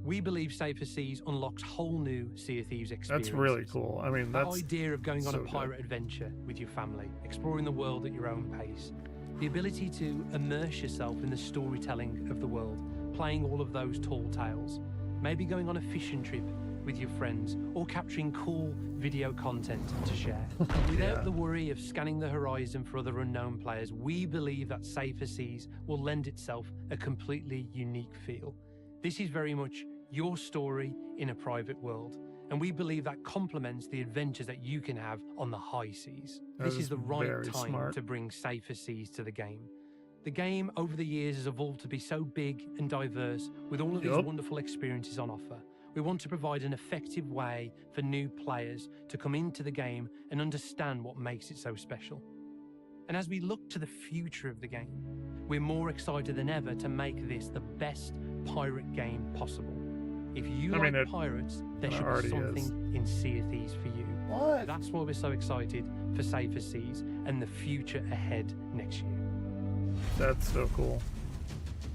We believe Safer Seas unlocks whole new Sea of Thieves experiences. That's really cool. I mean, that that's idea of going on so a pirate adventure with your family, exploring the world at your own pace, the ability to immerse yourself in the storytelling of the world, playing all of those tall tales, maybe going on a fishing trip with your friends, or capturing cool video content to share. Without the worry of scanning the horizon for other unknown players, we believe that Safer Seas will lend itself a completely unique feel. This is very much your story in a private world, and we believe that complements the adventures that you can have on the high seas. This is the right time to bring Safer Seas to the game. The game over the years has evolved to be so big and diverse with all of these wonderful experiences on offer. We want to provide an effective way for new players to come into the game and understand what makes it so special. And as we look to the future of the game, we're more excited than ever to make this the best pirate game possible. If you like pirates, there should be something in Sea of Thieves for you. What? That's why we're so excited for Safer Seas and the future ahead next year. That's so cool.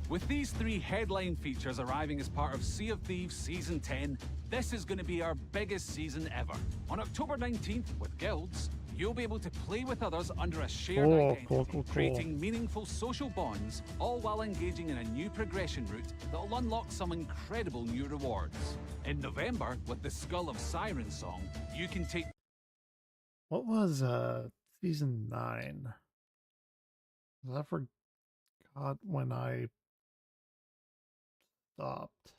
With these 3 headline features arriving as part of Sea of Thieves Season 10, this is going to be our biggest season ever. On October 19th, with guilds, you'll be able to play with others under a shared identity, creating meaningful social bonds, all while engaging in a new progression route that'll unlock some incredible new rewards. In November, with the Skull of Siren Song, you can take... What was Season 9? I forgot when I stopped.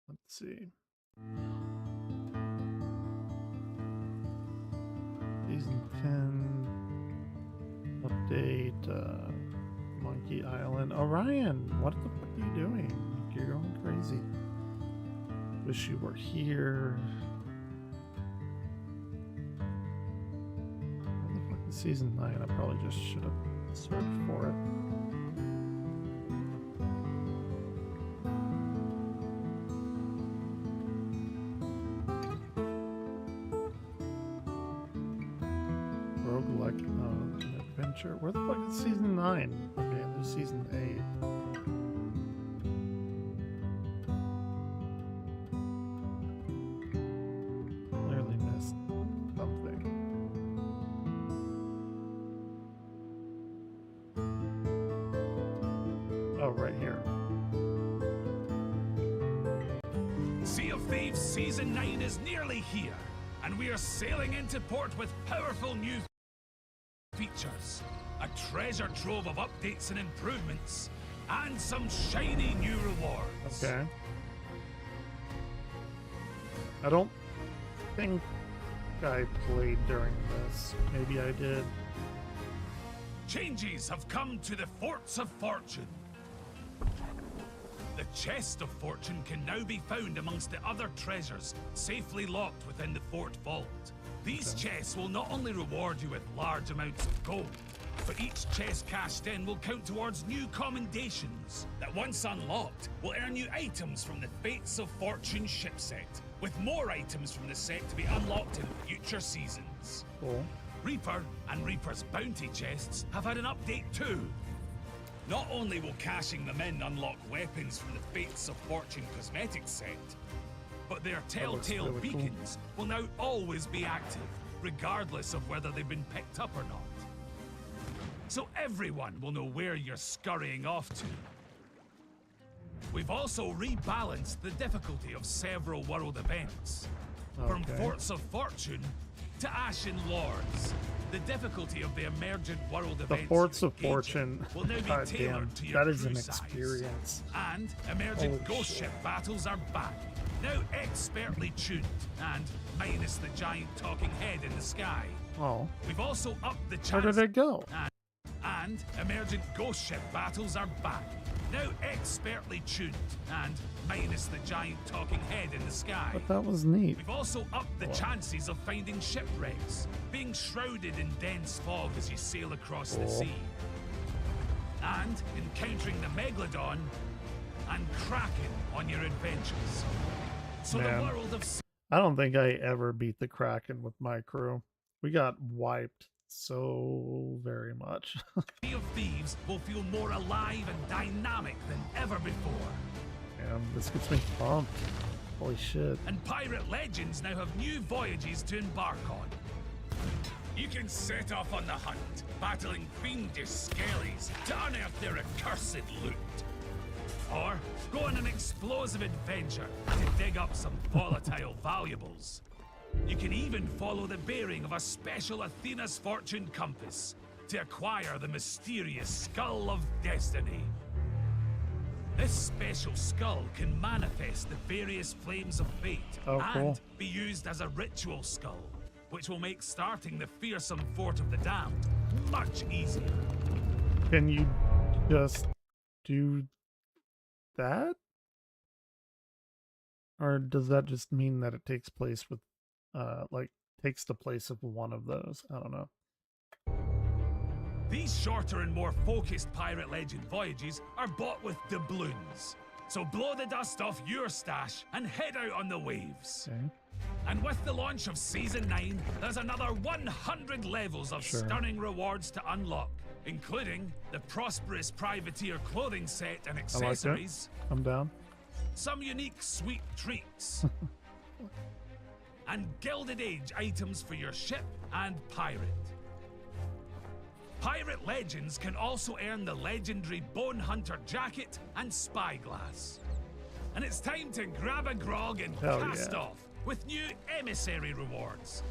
Let's see. Season 10 update, Monkey Island. Orion, what the fuck are you doing? You're going crazy. Wish you were here. Where the fuck is Season 9? I probably just should have searched for it. Roguelike an adventure. Where the fuck is Season 9? Okay, there's Season 8. Sea of Thieves Season 9 is nearly here, and we are sailing into port with powerful new features, a treasure trove of updates and improvements, and some shiny new rewards. Okay. I don't think I played during this. Maybe I did. Changes have come to the Forts of Fortune. The Chest of Fortune can now be found amongst the other treasures safely locked within the fort vault. These chests will not only reward you with large amounts of gold, but each chest cashed in will count towards new commendations that, once unlocked, will earn you items from the Fates of Fortune ship set, with more items from the set to be unlocked in future seasons. Cool. Reaper and Reaper's bounty chests have had an update too. Not only will cashing them in unlock weapons from the Fates of Fortune cosmetics set, but their telltale really cool. beacons will now always be active, regardless of whether they've been picked up or not. So everyone will know where you're scurrying off to. We've also rebalanced the difficulty of several world events. From Okay. Forts of Fortune to Ashen Lords, the difficulty of the emergent world The events Forts you of engage in Fortune. will now be God tailored damn, to your that is an crew size. experience. And emergent Holy ghost shit. ship battles are back, now expertly tuned and minus the giant talking head in the sky. Oh, We've also upped the where chance. did it go? And emergent ghost ship battles are back, now expertly tuned and minus the giant talking head in the sky. But that was neat. We've also upped the chances of finding shipwrecks, being shrouded in dense fog as you sail across the Cool. sea, and encountering the Megalodon and Kraken on your adventures. So Man. the world of I don't think I ever beat the Kraken with my crew. We got wiped so very much. Sea of Thieves will feel more alive and dynamic than ever before. And this gets me pumped. Holy shit. And Pirate Legends now have new voyages to embark on. You can set off on the hunt, battling fiendish skellies to unearth their accursed loot. Or go on an explosive adventure to dig up some volatile valuables. You can even follow the bearing of a special Athena's Fortune compass to acquire the mysterious Skull of Destiny. This special skull can manifest the various flames of fate Oh, and cool. be used as a ritual skull, which will make starting the fearsome Fort of the Damned much easier. Can you just do that? Or does that just mean that it takes place with, like, takes the place of one of those? I don't know. These shorter and more focused Pirate Legend voyages are bought with doubloons. So blow the dust off your stash and head out on the waves. Okay. And with the launch of Season 9, there's another 100 levels of Sure. stunning rewards to unlock, including the prosperous privateer clothing set and I like accessories, that. I'm down. some unique sweet treats, and Gilded Age items for your ship and pirate. Pirate Legends can also earn the legendary Bone Hunter jacket and spyglass. And it's time to grab a grog and Hell cast yeah. off with new emissary rewards,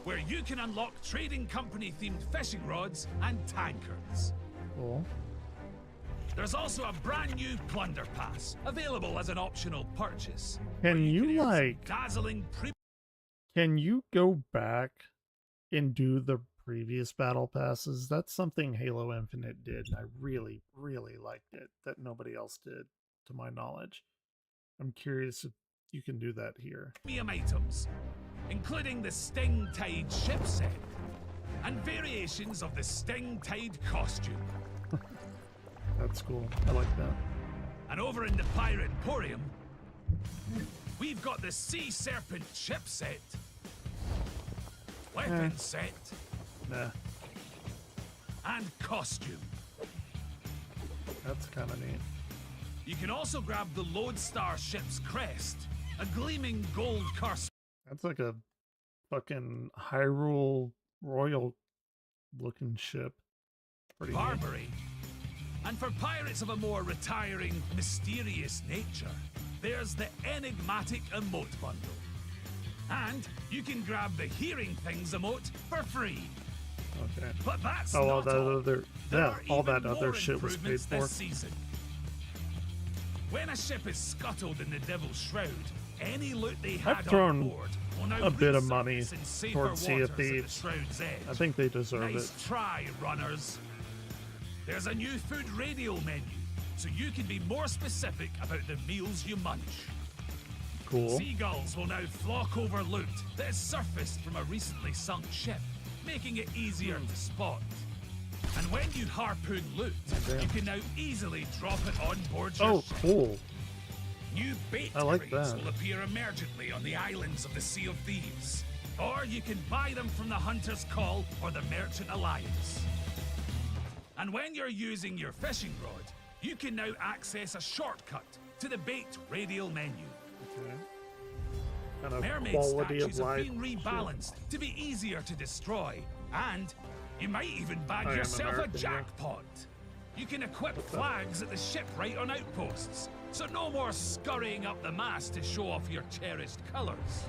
where you can unlock trading company themed fishing rods and tankards. Cool. There's also a brand new plunder pass available as an optional purchase. Can where you, can earn some like- dazzling Can you go back and do the previous battle passes? That's something Halo Infinite did, and I really, really liked it, that nobody else did, to my knowledge. I'm curious if you can do that here. premium items, including the Sting Tide ship set and variations of the Sting Tide costume. That's cool. I like that. And over in the Pirate Emporium, we've got the Sea Serpent ship set, weapon set, Nah, and costume. that's kind of neat. You can also grab the Lodestar ship's crest, a gleaming gold curse. That's like a fucking Hyrule royal looking ship. Pretty neat. Barbary, And for pirates of a more retiring, mysterious nature, there's the enigmatic emote bundle. And you can grab the hearing things emote for free. Okay. But that's Oh, all not that all. other, There yeah, are all even that other more shit was paid improvements for. this season. When a ship is scuttled in the Devil's Shroud, any loot they had thrown on board will now a bit of money resurface in safer towards Sea of waters at the Thieves. Shroud's edge. I think they deserve Nice it. try, runners. There's a new food radial menu, so you can be more specific about the meals you munch. Cool. Seagulls will now flock over loot that has surfaced from a recently sunk ship, making it easier to spot. And when you harpoon loot, Damn. you can now easily drop it on board your Oh, ship. cool. New bait I like crates that. will appear emergently on the islands of the Sea of Thieves. Or you can buy them from the Hunter's Call or the Merchant Alliance. And when you're using your fishing rod, you can now access a shortcut to the bait radial menu. Okay. Kind of Mermaid quality of statues have life. been rebalanced to be easier to destroy, and you might even bag I am yourself American, a yeah. jackpot. You can equip flags at the shipwright on outposts, so no more scurrying up the mast to show off your cherished colours.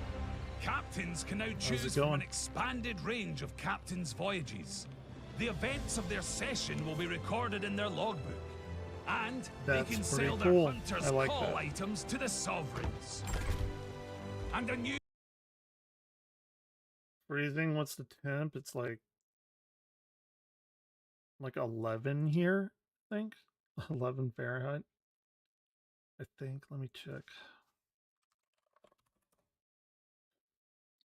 Captains can now choose from going? an expanded range of captains' voyages. The events of their session will be recorded in their logbook, and That's they can pretty sell cool. their Hunter's I like Call that. items to the sovereigns. And a new Freezing, what's the temp? It's like 11 here, I think. 11 Fahrenheit. I think. Let me check.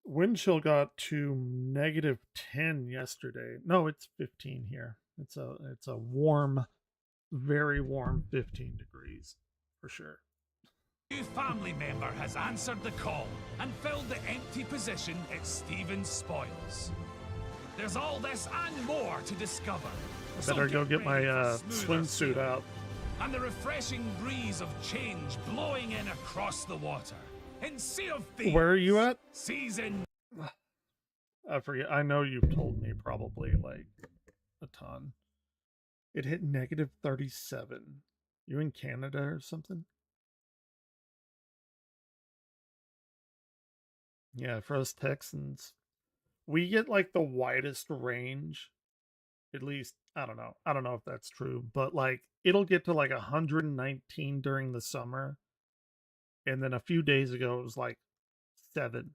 Wind chill got to -10 yesterday. No, it's 15 here. It's a warm, very warm 15 degrees for sure. new family member has answered the call and filled the empty position at Stephen's spoils. There's all this and more to discover. I better go get my smoother swimsuit sailing. out. And the refreshing breeze of change blowing in across the water. In Sea of Thieves. Where are you at? Season. I forget. I know you've told me probably like a ton. It hit -37. You in Canada or something? Yeah, for us Texans, we get like the widest range. At least, I don't know. I don't know if that's true, but like it'll get to like 119 during the summer. And then a few days ago, it was like 7.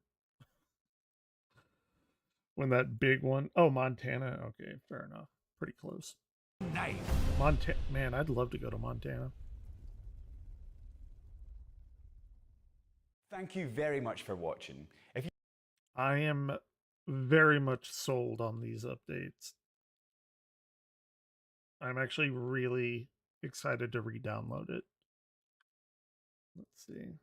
When that big one, oh, Montana. Okay, fair enough. Pretty close. Night. Montana, man, I'd love to go to Montana. Thank you very much for watching. If you I am very much sold on these updates. I'm actually really excited to re-download it. Let's see.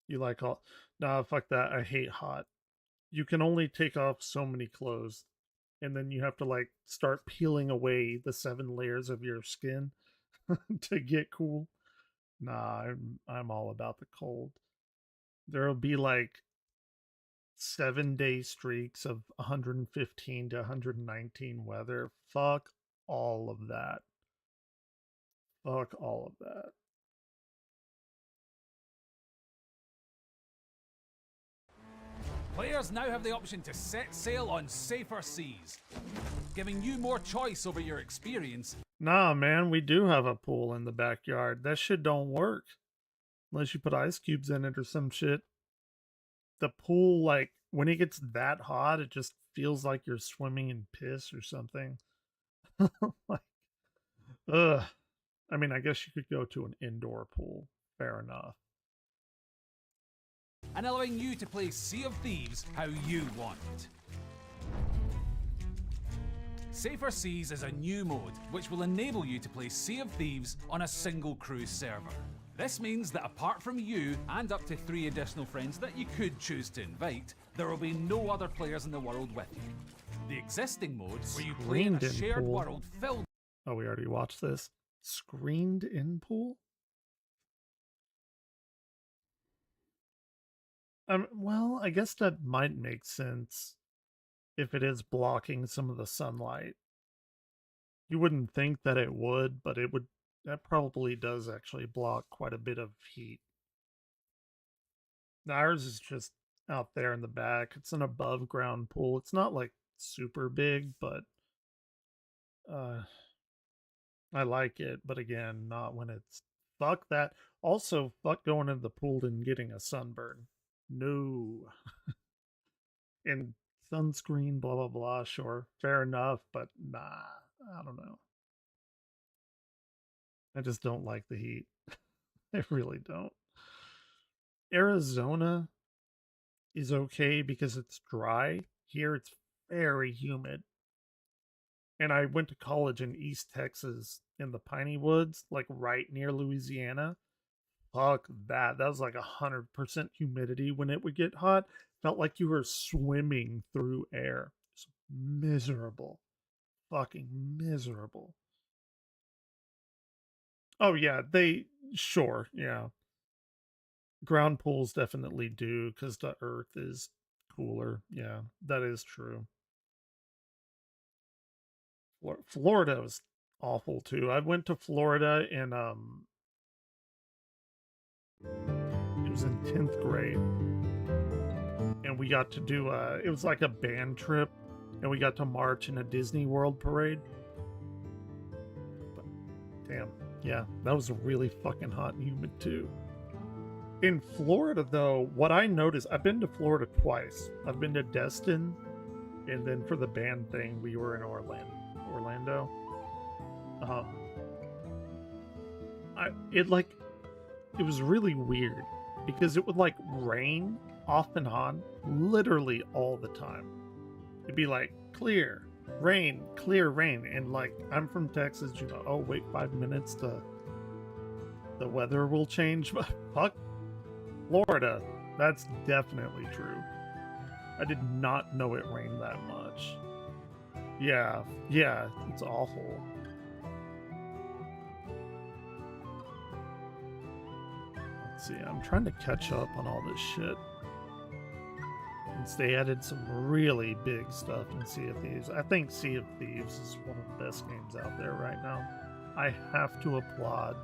You like all? Nah, fuck that. I hate hot. You can only take off so many clothes, and then you have to like start peeling away the 7 layers of your skin to get cool. Nah, I'm all about the cold. There'll be like 7-day streaks of 115 to 119 weather. Fuck all of that. Fuck all of that. Players now have the option to set sail on safer seas, giving you more choice over your experience. Nah, man, we do have a pool in the backyard. That shit don't work. Unless you put ice cubes in it or some shit. The pool, like, when it gets that hot, it just feels like you're swimming in piss or something. Like, ugh. I mean, I guess you could go to an indoor pool. Fair enough. And allowing you to play Sea of Thieves how you want. Safer Seas is a new mode which will enable you to play Sea of Thieves on a single crew server. This means that apart from you and up to 3 additional friends that you could choose to invite, there will be no other players in the world with you. The existing mode, where you play in a Screened in shared pool. world filled. Oh, we already watched this. Screened in pool? Well, I guess that might make sense if it is blocking some of the sunlight. You wouldn't think that it would, but it would. That probably does actually block quite a bit of heat. Ours is just out there in the back. It's an above ground pool. It's not like super big, but I like it. But again, not when it's fuck that. Also, fuck going into the pool and getting a sunburn. No. And sunscreen, blah blah blah. Sure, fair enough, but nah, I don't know. I just don't like the heat. I really don't. Arizona is okay because it's dry. Here it's very humid. And I went to college in East Texas in the Piney Woods, like right near Louisiana. Fuck that. That was like 100% humidity when it would get hot. Felt like you were swimming through air. It's miserable. Fucking miserable. Oh, yeah. Sure. Yeah. Ground pools definitely do because the earth is cooler. Yeah, that is true. Florida was awful too. I went to Florida and it was in 10th grade. And we got to do it was like a band trip and we got to march in a Disney World parade. But, damn, yeah, that was really fucking hot and humid too. In Florida, though, what I noticed, I've been to Florida twice. I've been to Destin, and then for the band thing, we were in Orlando. It was really weird because it would like rain off and on literally all the time. It'd be like clear rain, and like I'm from Texas, you know. Oh, wait 5 minutes to the weather will change. Fuck. Florida, that's definitely true. I did not know it rained that much. Yeah, it's awful. Let's see, I'm trying to catch up on all this shit. Since they added some really big stuff in Sea of Thieves. I think Sea of Thieves is one of the best games out there right now. I have to applaud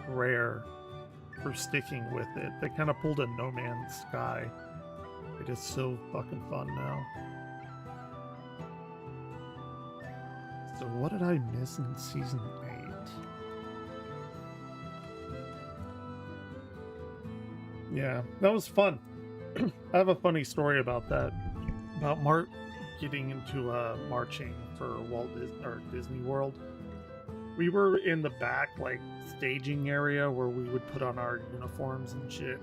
Rare for sticking with it. They kind of pulled a No Man's Sky. It is so fucking fun now. So what did I miss in Season 8? Yeah, that was fun. I have a funny story about that. About getting into marching for Disney World. We were in the back, like, staging area where we would put on our uniforms and shit.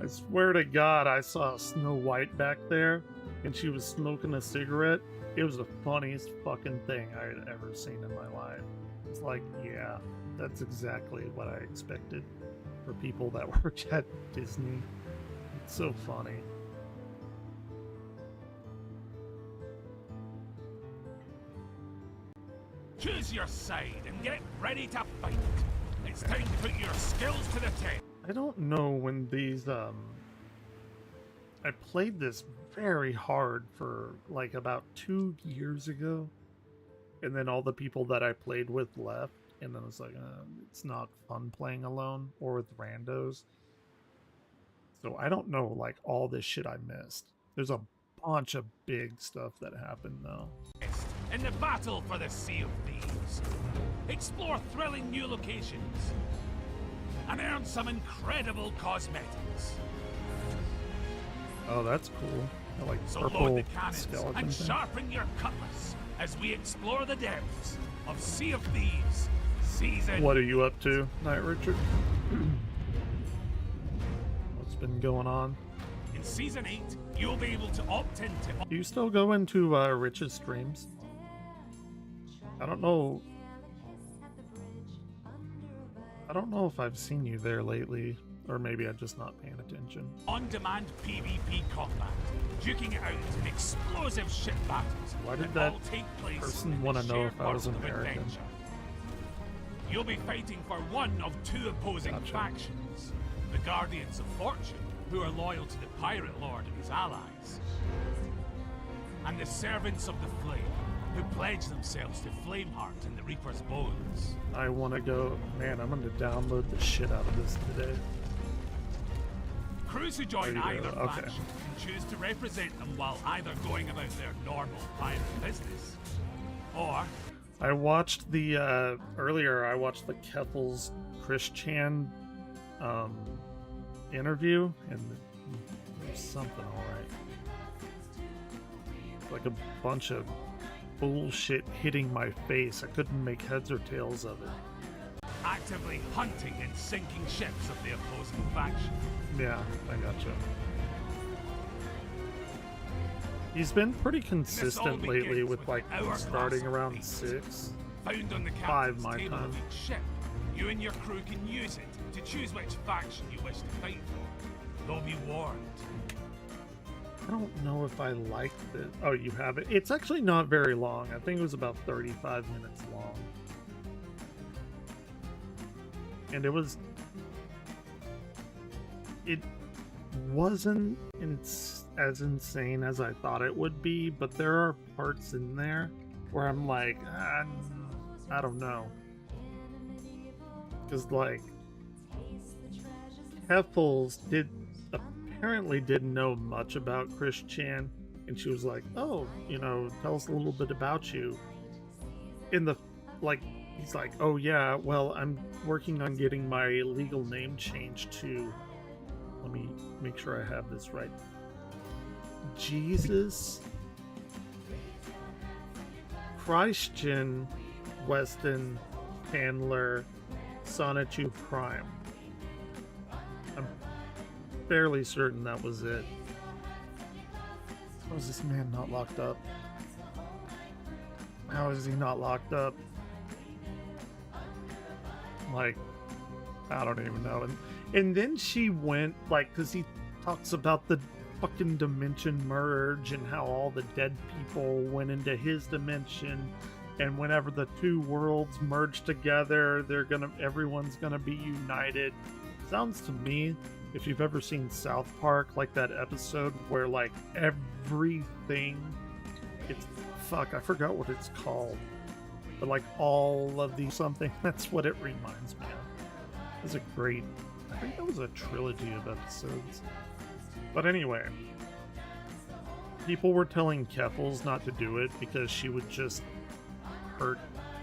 I swear to God, I saw Snow White back there, and she was smoking a cigarette. It was the funniest fucking thing I had ever seen in my life. It's like, yeah, that's exactly what I expected for people that work at Disney. It's so funny. Choose your side and get ready to fight. It's time to put your skills to the test. I don't know when these I played this very hard for like about 2 years ago, and then all the people that I played with left, and then I was like, it's not fun playing alone or with randos. So I don't know like all this shit I missed. There's a bunch of big stuff that happened though. In the battle for the Sea of Thieves, explore thrilling new locations and earn some incredible cosmetics. Oh, that's cool. I like so purple load the cannons skeleton and thing. sharpen your cutlass as we explore the depths of Sea of Thieves Season. What are you up to, Night Richard? What's been going on? In Season 8, you'll be able to opt into... Do you still go into Rich's streams? I don't know. I don't know if I've seen you there lately, or maybe I'm just not paying attention. On-demand PvP combat, duking it out in explosive ship battles. Why did that that all take place person in want the to know shared if I was world of American? adventure. You'll be fighting for one of two opposing Gotcha. factions: the Guardians of Fortune, who are loyal to the Pirate Lord and his allies, and the Servants of the Flame, who pledge themselves to Flameheart and the Reaper's Bones. I want to go. Man, I'm going to download the shit out of this today. Crews who join There you either go, okay. faction can choose to represent them while either going about their normal pirate business, or I watched the, earlier, I watched the Keffels Chris Chan interview, and there's something alright. Like a bunch of bullshit hitting my face. I couldn't make heads or tails of it. actively hunting and sinking ships of the opposing faction. Yeah, I gotcha. He's been pretty consistent lately with like starting around 6. Found on the 5 captain's my table time. of each ship. You and your crew can use it to choose which faction you wish to fight for. Though be warned. I don't know if I like this. Oh, you have it. It's actually not very long. I think it was about 35 minutes long. And it wasn't as insane as I thought it would be, but there are parts in there where I'm like, I don't know. Because, like, Keffels apparently didn't know much about Chris Chan, and she was like, oh, tell us a little bit about you. He's like, oh yeah, well, I'm working on getting my legal name changed to, let me make sure I have this right, Jesus Christian Weston Handler Sonichu Prime. I'm fairly certain that was it. How is this man not locked up? How is he not locked up? Like, I don't even know. And then she went, like, because he talks about the fucking dimension merge and how all the dead people went into his dimension, and whenever the two worlds merge together, everyone's gonna be united. Sounds to me, if you've ever seen South Park, like that episode where like everything, I forgot what it's called, but like all of these something, that's what it reminds me of. It was I think that was a trilogy of episodes. But anyway, people were telling Keffels not to do it because she would just hurt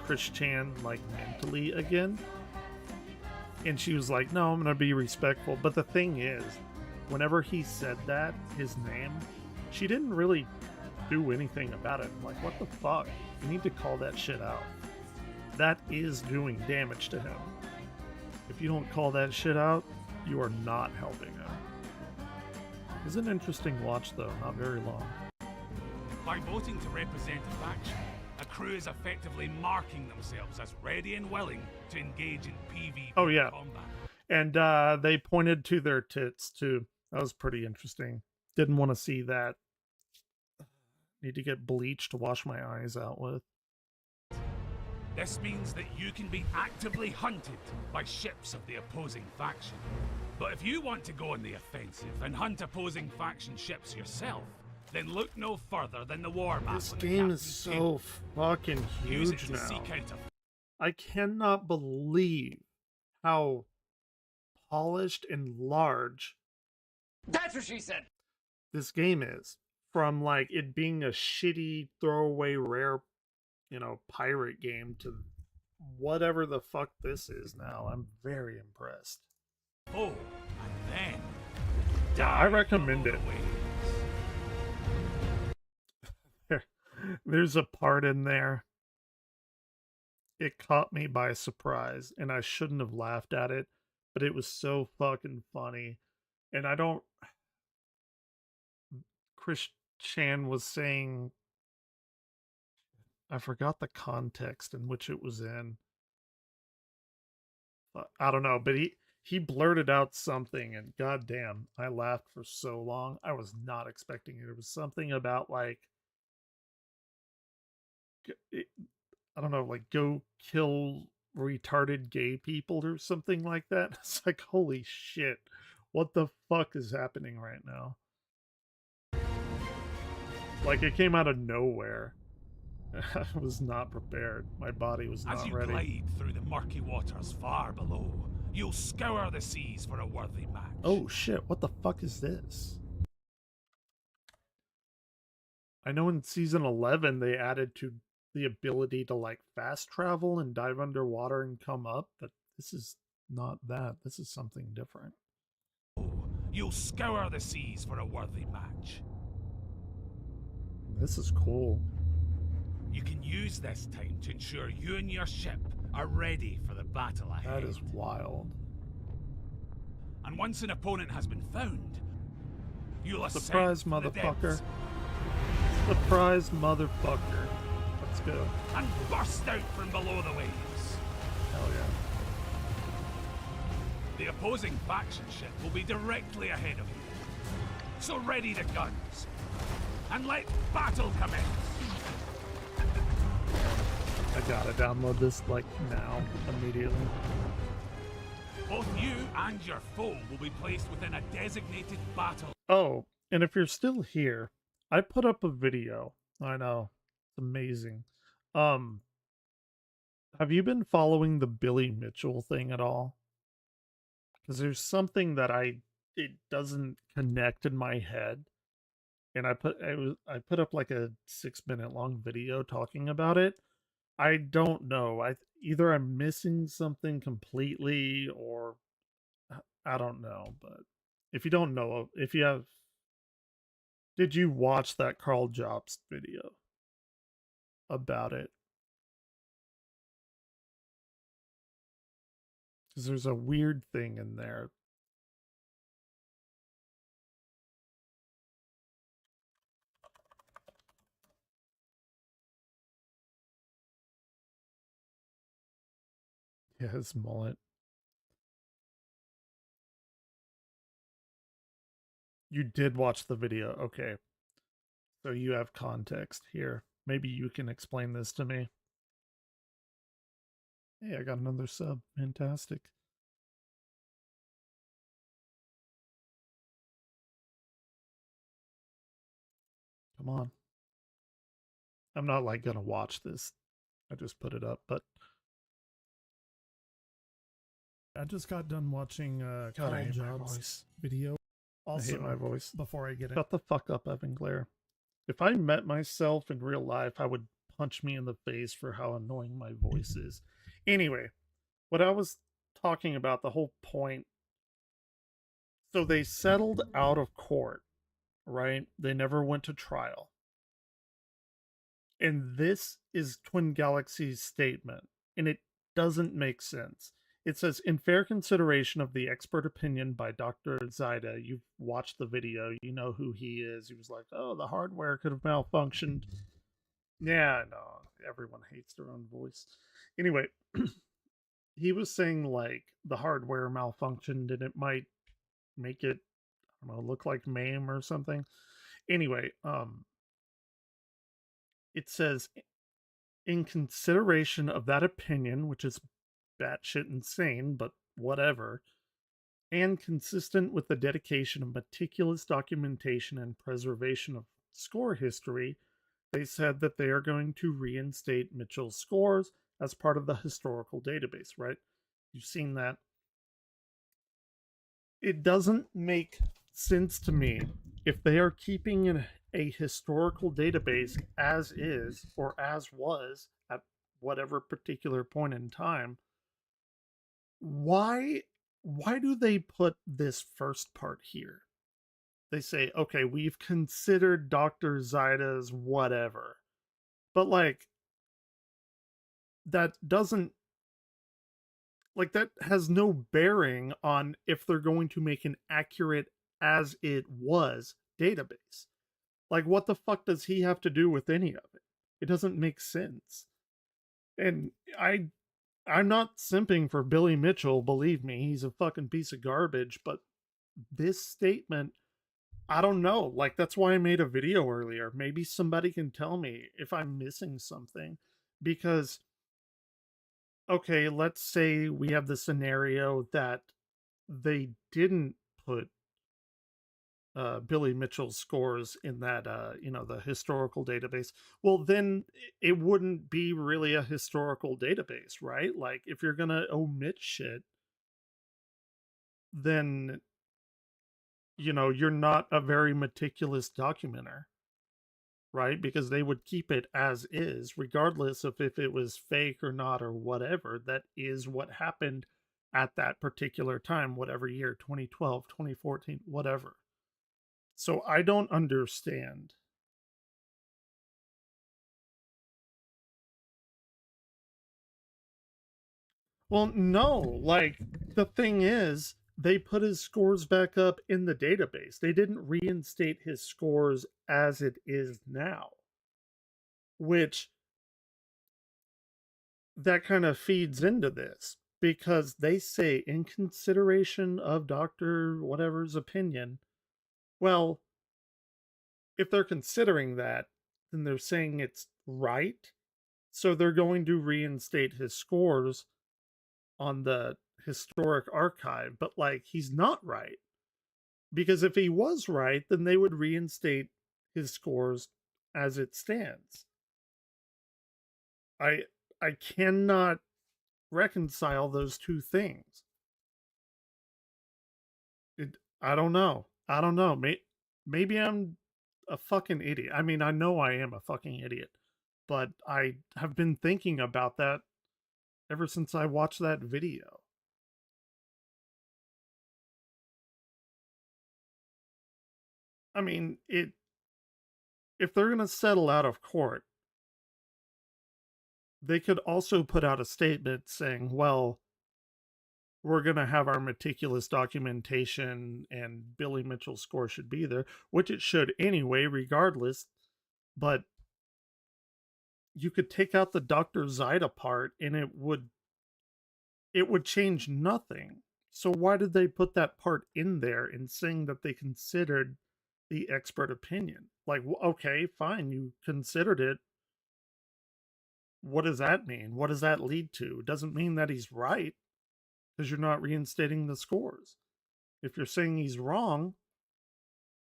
Chris Chan like mentally again. And she was like, no, I'm gonna be respectful. But the thing is, whenever he said that, his name, she didn't really do anything about it. Like, what the fuck? You need to call that shit out. That is doing damage to him. If you don't call that shit out, you are not helping him. It's an interesting watch, though. Not very long. By voting to represent a faction, a crew is effectively marking themselves as ready and willing to engage in PvP combat. And they pointed to their tits, too. That was pretty interesting. Didn't want to see that. Need to get bleach to wash my eyes out with. This means that you can be actively hunted by ships of the opposing faction. But if you want to go on the offensive and hunt opposing faction ships yourself, then look no further than the war map. This game is so fucking huge now. I cannot believe how polished and large That's what she said. this game is. From like it being a shitty throwaway rare, pirate game to whatever the fuck this is now. I'm very impressed. Oh, and then yeah, I recommend it. There's a part in there. It caught me by surprise, and I shouldn't have laughed at it, but it was so fucking funny. And Chris Chan was saying, I forgot the context in which it was in. I don't know, but he blurted out something, and goddamn, I laughed for so long. I was not expecting it. It was something about like, I don't know, like go kill retarded gay people or something like that. It's like, holy shit, what the fuck is happening right now? Like, it came out of nowhere. I was not prepared. My body was As not you ready. glide through the murky waters far below, you'll scour the seas for a worthy match. Oh shit, what the fuck is this? I know in season 11 they added to the ability to like fast travel and dive underwater and come up, but this is not that. This is something different. You'll scour the seas for a worthy match. This is cool. You can use this time to ensure you and your ship are ready for the battle ahead. That is wild. And once an opponent has been found, you'll ascend Surprise, from the motherfucker. depths Surprise, motherfucker. Let's go. and burst out from below the waves. Hell yeah. The opposing faction ship will be directly ahead of you. So ready the guns. And let battle commence. I gotta download this like now, immediately. Both you and your foe will be placed within a designated battle. Oh, and if you're still here, I put up a video. I know. It's amazing. Have you been following the Billy Mitchell thing at all? Because there's something that it doesn't connect in my head. And I put up like a 6-minute long video talking about it. I don't know. Either I'm missing something completely or I don't know, but if you don't know, if you have, did you watch that Carl Jobst video about it? Because there's a weird thing in there. Yeah, his mullet. You did watch the video. Okay. So you have context here. Maybe you can explain this to me. Hey, I got another sub. Fantastic. Come on. I'm not like gonna watch this. I just put it up, but I just got done watching Carl Jobs' video. Also, I hate my voice. Before I get it, shut the fuck up, Evan Glare. If I met myself in real life, I would punch me in the face for how annoying my voice is. Anyway, what I was talking about, the whole point. So they settled out of court, right? They never went to trial. And this is Twin Galaxy's statement, and it doesn't make sense. It says, in fair consideration of the expert opinion by Dr. Zaida, you've watched the video, you know who he is. He was like, oh, the hardware could have malfunctioned. Yeah, no, everyone hates their own voice. Anyway, he was saying like the hardware malfunctioned and it might make it, I don't know, look like MAME or something. Anyway, it says, in consideration of that opinion, which is batshit insane, but whatever, and consistent with the dedication of meticulous documentation and preservation of score history, they said that they are going to reinstate Mitchell's scores as part of the historical database, right? You've seen that. It doesn't make sense to me if they are keeping a historical database as is or as was at whatever particular point in time. Why do they put this first part here? They say, okay, we've considered Dr. Zaida's whatever. But like that doesn't, like, that has no bearing on if they're going to make an accurate as it was database. Like, what the fuck does he have to do with any of it? It doesn't make sense. And I'm not simping for Billy Mitchell, believe me, he's a fucking piece of garbage, but this statement, I don't know. Like, that's why I made a video earlier. Maybe somebody can tell me if I'm missing something. Because, okay, let's say we have the scenario that they didn't put Billy Mitchell's scores in that, the historical database, well, then it wouldn't be really a historical database, right? Like, if you're gonna omit shit, then, you're not a very meticulous documenter, right? Because they would keep it as is, regardless of if it was fake or not or whatever. That is what happened at that particular time, whatever year, 2012, 2014, whatever. So I don't understand. Well, no, like, the thing is, they put his scores back up in the database. They didn't reinstate his scores as it is now, which that kind of feeds into this because they say, in consideration of Dr. whatever's opinion, well, if they're considering that, then they're saying it's right. So they're going to reinstate his scores on the historic archive, but like, he's not right. Because if he was right, then they would reinstate his scores as it stands. I cannot reconcile those two things. I don't know. I don't know. Maybe I'm a fucking idiot. I mean, I know I am a fucking idiot, but I have been thinking about that ever since I watched that video. I mean, if they're going to settle out of court, they could also put out a statement saying, well, we're going to have our meticulous documentation and Billy Mitchell's score should be there, which it should anyway, regardless. But you could take out the Dr. Zaida part and it would change nothing. So why did they put that part in there and saying that they considered the expert opinion? Like, okay, fine, you considered it. What does that mean? What does that lead to? It doesn't mean that he's right, because you're not reinstating the scores. If you're saying he's wrong,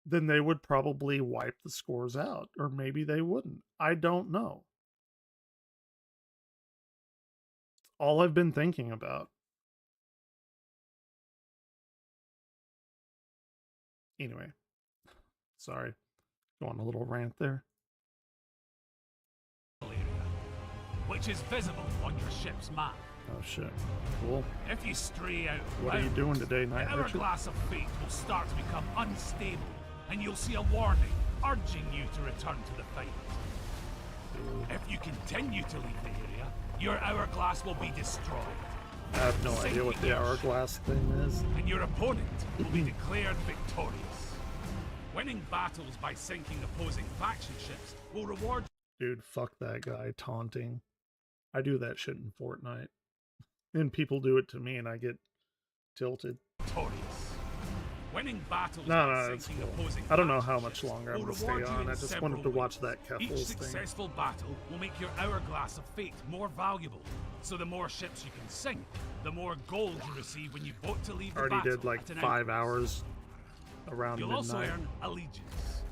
then they would probably wipe the scores out, or maybe they wouldn't. I don't know. It's all I've been thinking about. Anyway, sorry, go on a little rant there. Which is visible on your ship's map. Oh shit, cool. If you stray out of What are you doing today, Night the Richard? hourglass of fate will start to become unstable, and you'll see a warning urging you to return to the fight. If you continue to leave the area, your hourglass will be destroyed. I have no idea what the hourglass thing is. And your opponent will be declared victorious. Winning battles by sinking opposing faction ships will reward... Dude, fuck that guy taunting. I do that shit in Fortnite. And people do it to me and I get tilted. Victorious. Winning battles No, it's cool. I don't know how much longer I'm going to stay on. I just wanted to watch that Each Keffels thing. successful battle will make your hourglass of fate more valuable. So the more ships you can sink, the more gold you receive when you vote to leave the Already battle. did like at an 5 outpost. hours around You'll midnight. also earn allegiance.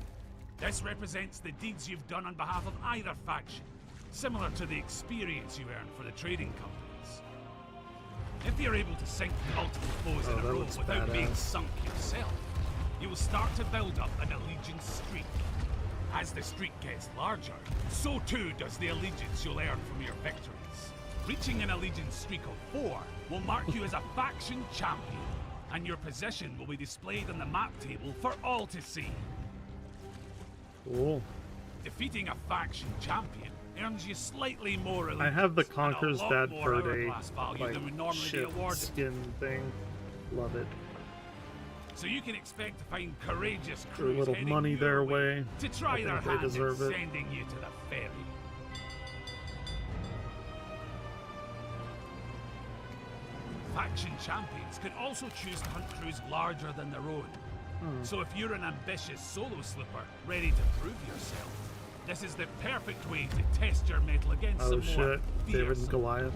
This represents the deeds you've done on behalf of either faction, similar to the experience you earn for the trading companies. If you're able to sink multiple foes in a row without being badass. sunk yourself, you will start to build up an allegiance streak. As the streak gets larger, so too does the allegiance you'll earn from your victories. Reaching an allegiance streak of 4 will mark you as a faction champion, and your position will be displayed on the map table for all to see. Cool. Defeating a faction champion earns you slightly more allegiance. I have the and a Conqueror's lot Dad more Bird hourglass value than would normally be ship awarded. skin thing. Love it. So you can expect to find courageous Threw a crews little heading money your their way. to try I their think they hand deserve at it. sending you to the ferry. Faction champions can also choose to hunt crews larger than their own. So if you're an ambitious solo slipper ready to prove yourself, this is the perfect way to test your mettle against Oh some more shit, David fierce and Goliath.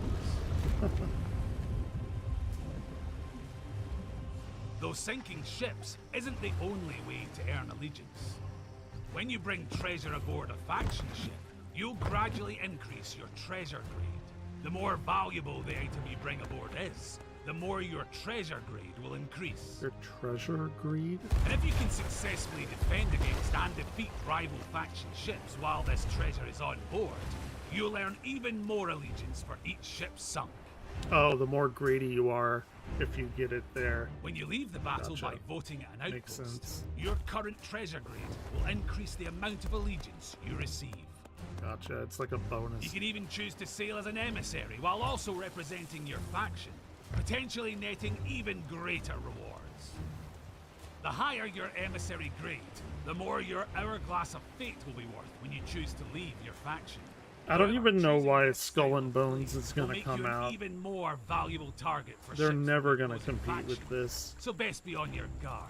Though sinking ships isn't the only way to earn allegiance. When you bring treasure aboard a faction ship, you'll gradually increase your treasure grade. The more valuable the item you bring aboard is, the more your treasure grade will increase. Your treasure greed? And if you can successfully defend against and defeat rival faction ships while this treasure is on board, you'll earn even more allegiance for each ship sunk. Oh, the more greedy you are if you get it there. When you leave the battle Gotcha. by voting at an Makes outpost, sense. your current treasure grade will increase the amount of allegiance you receive. Gotcha, it's like a bonus. You can even choose to sail as an emissary while also representing your faction, potentially netting even greater rewards. The higher your emissary grade, the more your Hourglass of Fate will be worth when you choose to leave your faction. I don't However, even know choosing why this Skull style and of Bones play is will gonna make come you an out. even more valuable target for They're ships never from the gonna opposing compete with faction, this. so best be on your guard.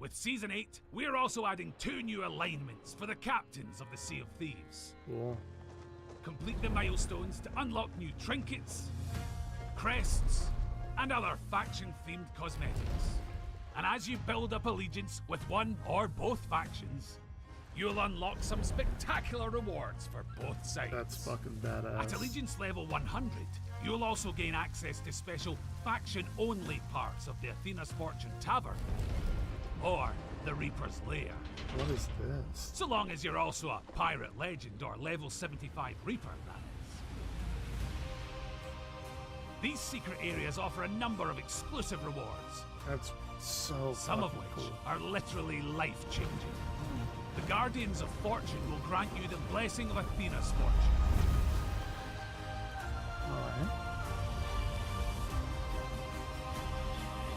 With Season 8, we're also adding 2 new alignments for the captains of the Sea of Thieves. Cool. Complete the milestones to unlock new trinkets, crests, and other faction-themed cosmetics. And as you build up allegiance with one or both factions, you'll unlock some spectacular rewards for both sides. That's fucking badass. At allegiance level 100, you'll also gain access to special faction-only parts of the Athena's Fortune Tavern, or the Reaper's Lair. What is this? So long as you're also a pirate legend or level 75 Reaper, that is. These secret areas offer a number of exclusive rewards, That's so some of fucking which cool. are literally life-changing. The Guardians of Fortune will grant you the blessing of Athena's fortune. Alright.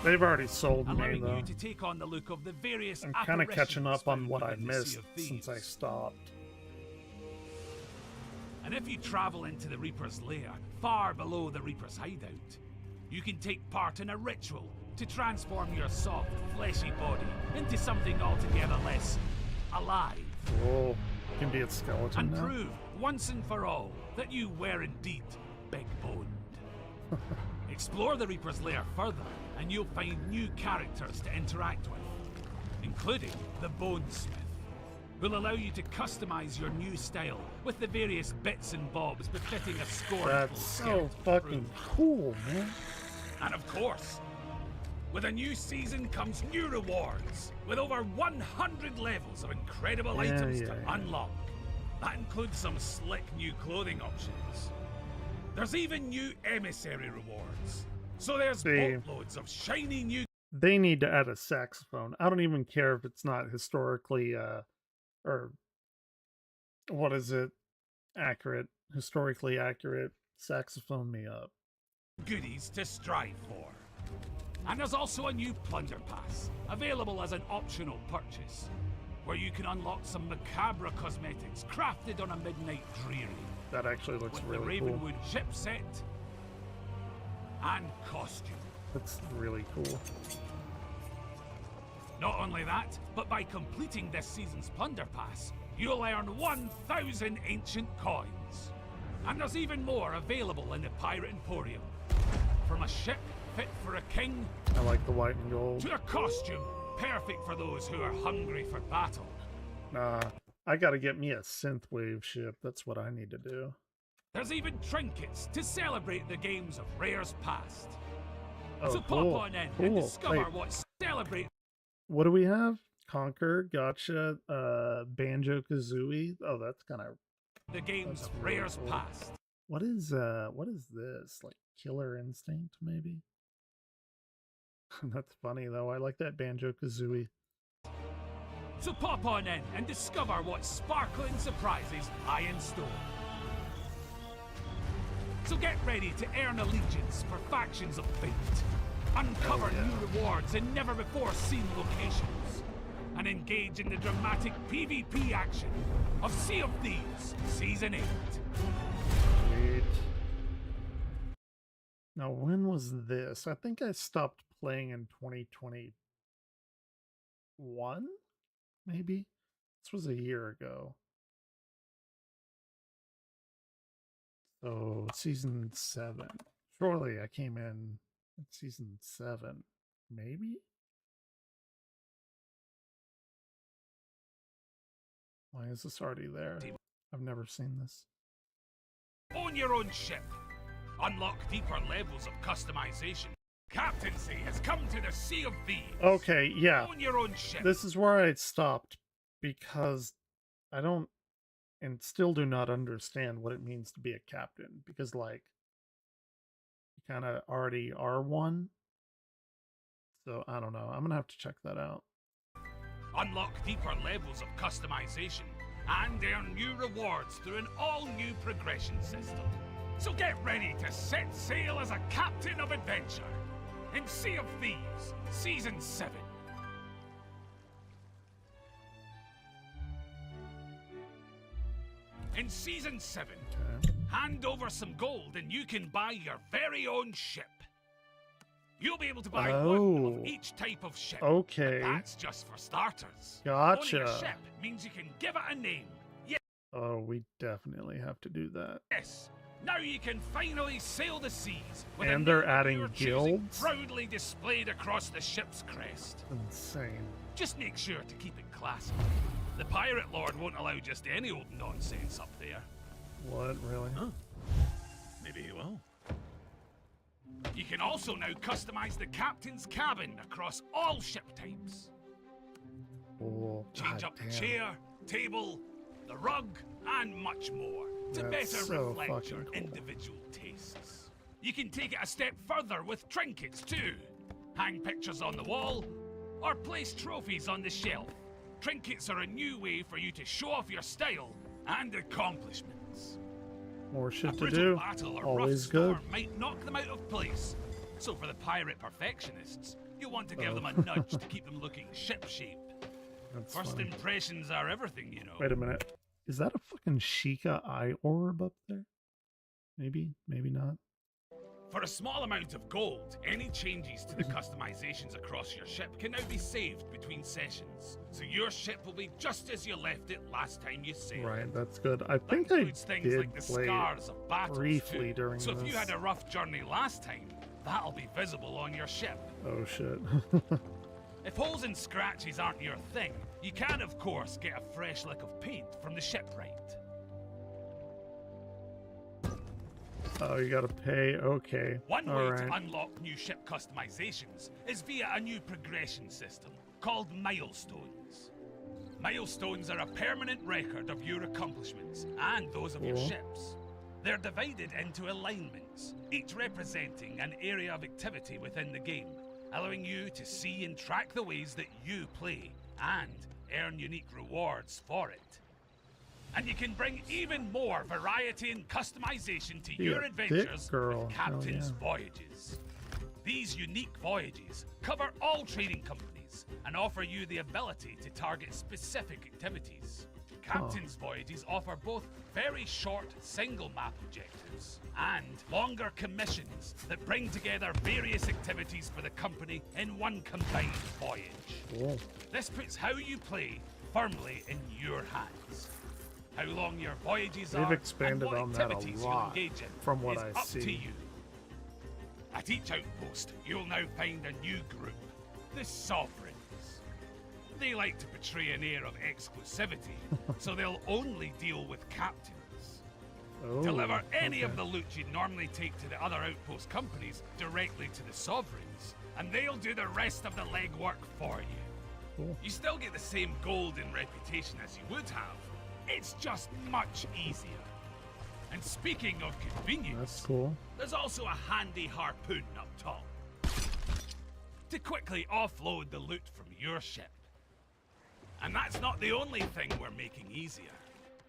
They've already sold me, Allowing though. you to take on the look of the various I'm kind of catching apparitions up on found what I within the Sea missed of since I Thieves. stopped. And if you travel into the Reaper's Lair, far below the Reaper's hideout, you can take part in a ritual to transform your soft, fleshy body into something altogether less alive. Whoa. Can be a skeleton And now? prove, once and for all, that you were indeed big-boned. Explore the Reaper's Lair further, and you'll find new characters to interact with, including the Bonesmith, who'll allow you to customize your new style with the various bits and bobs befitting a scornful That's so skeleton fucking crew. cool, man. And of course, with a new season comes new rewards, with over 100 levels of incredible items to unlock. That includes some slick new clothing options. There's even new emissary rewards. So there's See. boatloads of shiny new... They need to add a saxophone. I don't even care if it's not historically, or what is it? Accurate. Historically accurate. Saxophone me up. goodies to strive for. And there's also a new Plunder Pass, available as an optional purchase, where you can unlock some macabre cosmetics crafted on a midnight dreary. That actually looks with really the cool. Ravenwood ship set and costume. That's really cool. Not only that, but by completing this season's Plunder Pass, you'll earn 1,000 ancient coins. And there's even more available in the Pirate Emporium. From a ship fit for a king, I like the white and gold. to a costume perfect for those who are hungry for battle. I gotta get me a synthwave ship. That's what I need to do. There's even trinkets to celebrate the games of Rare's past. Oh, So cool. pop on in and Cool. discover Wait. what celebrate What do we have? Conquer, Gotcha, Banjo Kazooie. Oh, that's kind of. the games That's of really Rare's cool. past. What is this? Like Killer Instinct, maybe? That's funny though. I like that Banjo Kazooie. So pop on in and discover what sparkling surprises lie in store. So get ready to earn allegiance for factions of fate, uncover new rewards in never-before-seen locations, and engage in the dramatic PvP action of Sea of Thieves Season 8. Sweet. Now, when was this? I think I stopped playing in 2021, maybe? This was a year ago. So, season 7. Surely I came in It's season 7, maybe? Why is this already there? I've never seen this. Own your own ship. Unlock deeper levels of customization. Captaincy has come to the Sea of Thieves. Okay, yeah. Own your own ship. This is where I stopped because I don't and still do not understand what it means to be a captain because like you kind of already are one. So I don't know. I'm going to have to check that out. Unlock deeper levels of customization and earn new rewards through an all-new progression system. So get ready to set sail as a captain of adventure in Sea of Thieves, Season 7. In Season 7, hand over some gold and you can buy your very own ship. You'll be able to buy one of each type of ship. Okay. But that's just for starters. Gotcha. Owning a ship means you can give it a name. Oh, we definitely have to do that. Yes. Now you can finally sail the seas with And a they're name adding you're choosing guilds? proudly displayed across the ship's crest. Insane. Just make sure to keep it classy. The pirate lord won't allow just any old nonsense up there. What, really? Huh. Maybe he will. You can also now customize the captain's cabin across all ship types. Oh, Change God up the damn. chair, table, the rug, and much more to That's better so reflect fucking your cool. individual tastes. You can take it a step further with trinkets too. Hang pictures on the wall, or place trophies on the shelf. Trinkets are a new way for you to show off your style and accomplishments. More A shit to brutal do. battle or Always rough good. storm might knock them out of place. So for the pirate perfectionists, you'll want to give Oh. them a nudge to keep them looking ship-shape. That's First funny. impressions are everything, you know. Wait a minute. Is that a fucking Sheikah eye orb up there? Maybe, maybe not. For a small amount of gold, any changes to the customizations across your ship can now be saved between sessions. So your ship will be just as you left it last time you sailed. Right, that's good. I That think I includes things did like the play scars of battles briefly too. during So if you this. had a rough journey last time, that'll be visible on your ship. Oh shit. If holes and scratches aren't your thing, you can of course get a fresh lick of paint from the shipwright. Oh, you gotta pay. Okay. One way Alright. to unlock new ship customizations is via a new progression system called milestones. Milestones are a permanent record of your accomplishments and those of your Cool. ships. They're divided into alignments, each representing an area of activity within the game, allowing you to see and track the ways that you play and earn unique rewards for it. And you can bring even more variety and customization to Be your a adventures thick girl. with Hell Captain's yeah. Voyages. These unique voyages cover all trading companies and offer you the ability to target specific activities. Captain's Voyages offer both very short single map objectives and longer commissions that bring together various activities for the company in one combined voyage. Cool. This puts how you play firmly in your hands. How long your voyages They've are expanded and what on that a activities lot you'll engage in from what is I up see. to you. At each outpost, you'll now find a new group, the Sovereigns. They like to portray an air of exclusivity, so they'll only deal with captains. Oh, Deliver any of okay. the loot you'd normally take to the other outpost companies directly to the Sovereigns, and they'll do the rest of the legwork for you. Cool. You still get the same gold and reputation as you would have. It's just much easier. And speaking of convenience, That's cool. there's also a handy harpoon up top to quickly offload the loot from your ship. And that's not the only thing we're making easier.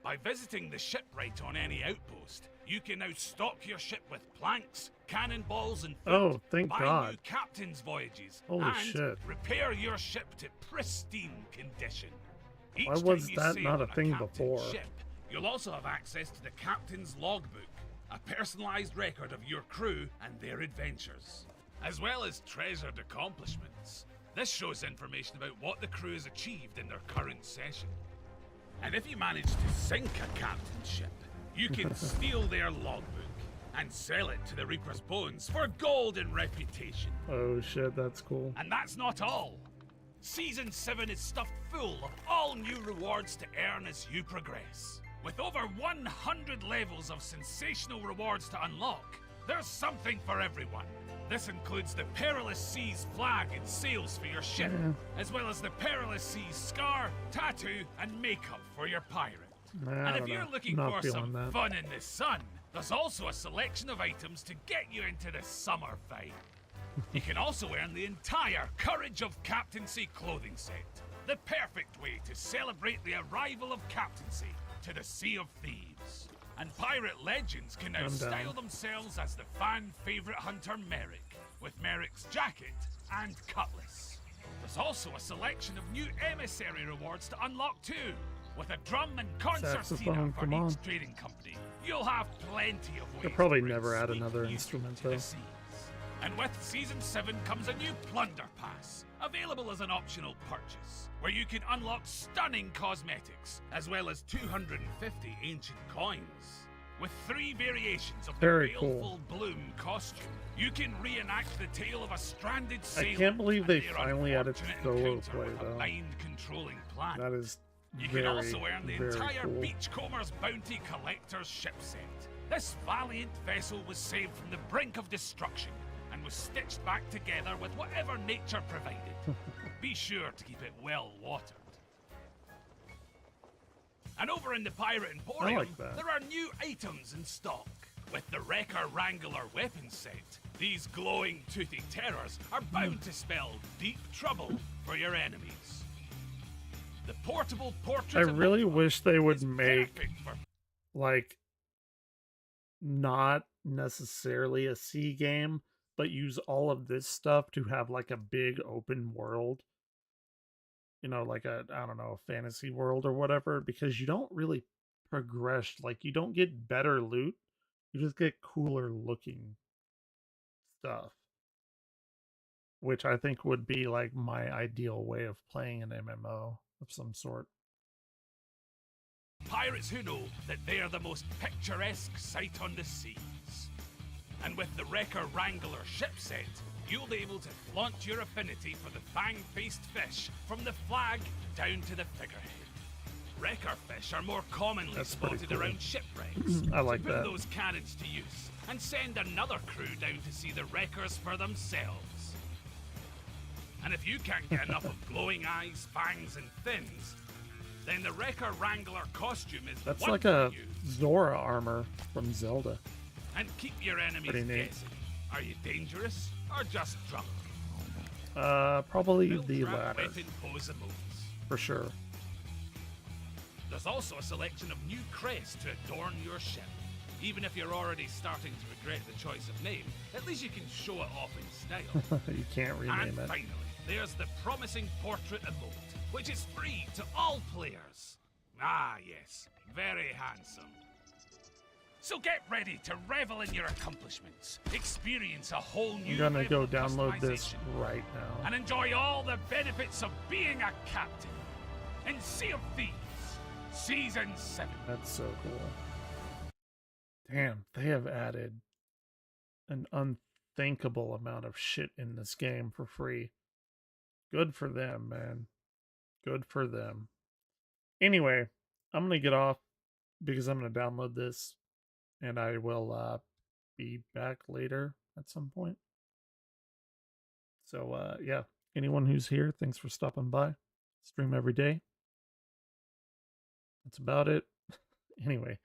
By visiting the shipwright on any outpost, you can now stock your ship with planks, cannonballs, and food. Oh, thank buy God. new captain's voyages, Holy and shit. repair your ship to pristine condition. Each Why time was you that sail not a on thing captain's before? Ship, you'll also have access to the captain's logbook, a personalized record of your crew and their adventures, as well as treasured accomplishments. This shows information about what the crew has achieved in their current session. And if you manage to sink a captain's ship, you can steal their logbook and sell it to the Reaper's Bones for gold and reputation. Oh shit, that's cool. And that's not all. Season 7 is stuffed full of all new rewards to earn as you progress. With over 100 levels of sensational rewards to unlock, there's something for everyone. This includes the Perilous Seas flag and sails for your ship, as well as the Perilous Seas scar, tattoo, and makeup for your pirate. And if you're looking for some fun in the sun, there's also a selection of items to get you into the summer vibe. You can also earn the entire Courage of Captaincy clothing set, the perfect way to celebrate the arrival of captaincy to the Sea of Thieves. And pirate legends can now style themselves as the fan-favorite hunter Merrick, with Merrick's jacket and cutlass. There's also a selection of new emissary rewards to unlock too, with a drum and concertina for each trading company. You'll have plenty of ways. They'll probably to never add sneak another you instrument to though. the seas. And with Season 7 comes a new Plunder Pass, available as an optional purchase, where you can unlock stunning cosmetics, as well as 250 ancient coins. With 3 variations of the Baleful Bloom costume, you can reenact the tale of a stranded sailor. I can't believe they and their finally added unfortunate solo encounter play with a though. mind-controlling plan. That is You very, can also earn the entire cool. Beachcomber's Bounty Collector's ship set. This valiant vessel was saved from the brink of destruction and was stitched back together with whatever nature provided. Be sure to keep it well watered. And over in the Pirate Emporium, there are new items in stock. With the Wrecker Wrangler weapon set, these glowing toothy terrors are bound to spell deep trouble for your enemies. The portable portrait I of really Mothra wish they would is make perfect for like not necessarily a sea game, but use all of this stuff to have like a big open world. You know, like a, I don't know, a fantasy world or whatever, because you don't really progress. Like, you don't get better loot, you just get cooler looking stuff, which I think would be like my ideal way of playing an MMO of some sort. pirates who know that they are the most picturesque sight on the seas. And with the Wrecker Wrangler ship set, you'll be able to flaunt your affinity for the fang-faced fish from the flag down to the figurehead. Wrecker fish are more commonly spotted around shipwrecks. I like put that. those cannons to use and send another crew down to see the wreckers for themselves. And if you can't get enough of glowing eyes, fangs, and fins, then the Wrecker Wrangler costume is That's one like for a you. Zora armor from Zelda. And keep your enemies Pretty neat. guessing. Are you dangerous or just drunk? Probably Build the trap latter, weapon pose emotes. for sure. There's also a selection of new crests to adorn your ship. Even if you're already starting to regret the choice of name, at least you can show it off in style. You can't rename And it. finally, there's the promising portrait emote, which is free to all players. Ah, yes, very handsome. So get ready to revel in your accomplishments, experience a whole new I'm gonna level go of download this customization, right now. and enjoy all the benefits of being a captain in Sea of Thieves, Season 7. That's so cool. Damn, they have added an unthinkable amount of shit in this game for free. Good for them, man. Good for them. Anyway, I'm gonna get off because I'm gonna download this, and I will be back later at some point. So yeah, anyone who's here, thanks for stopping by. Stream every day. That's about it. Anyway,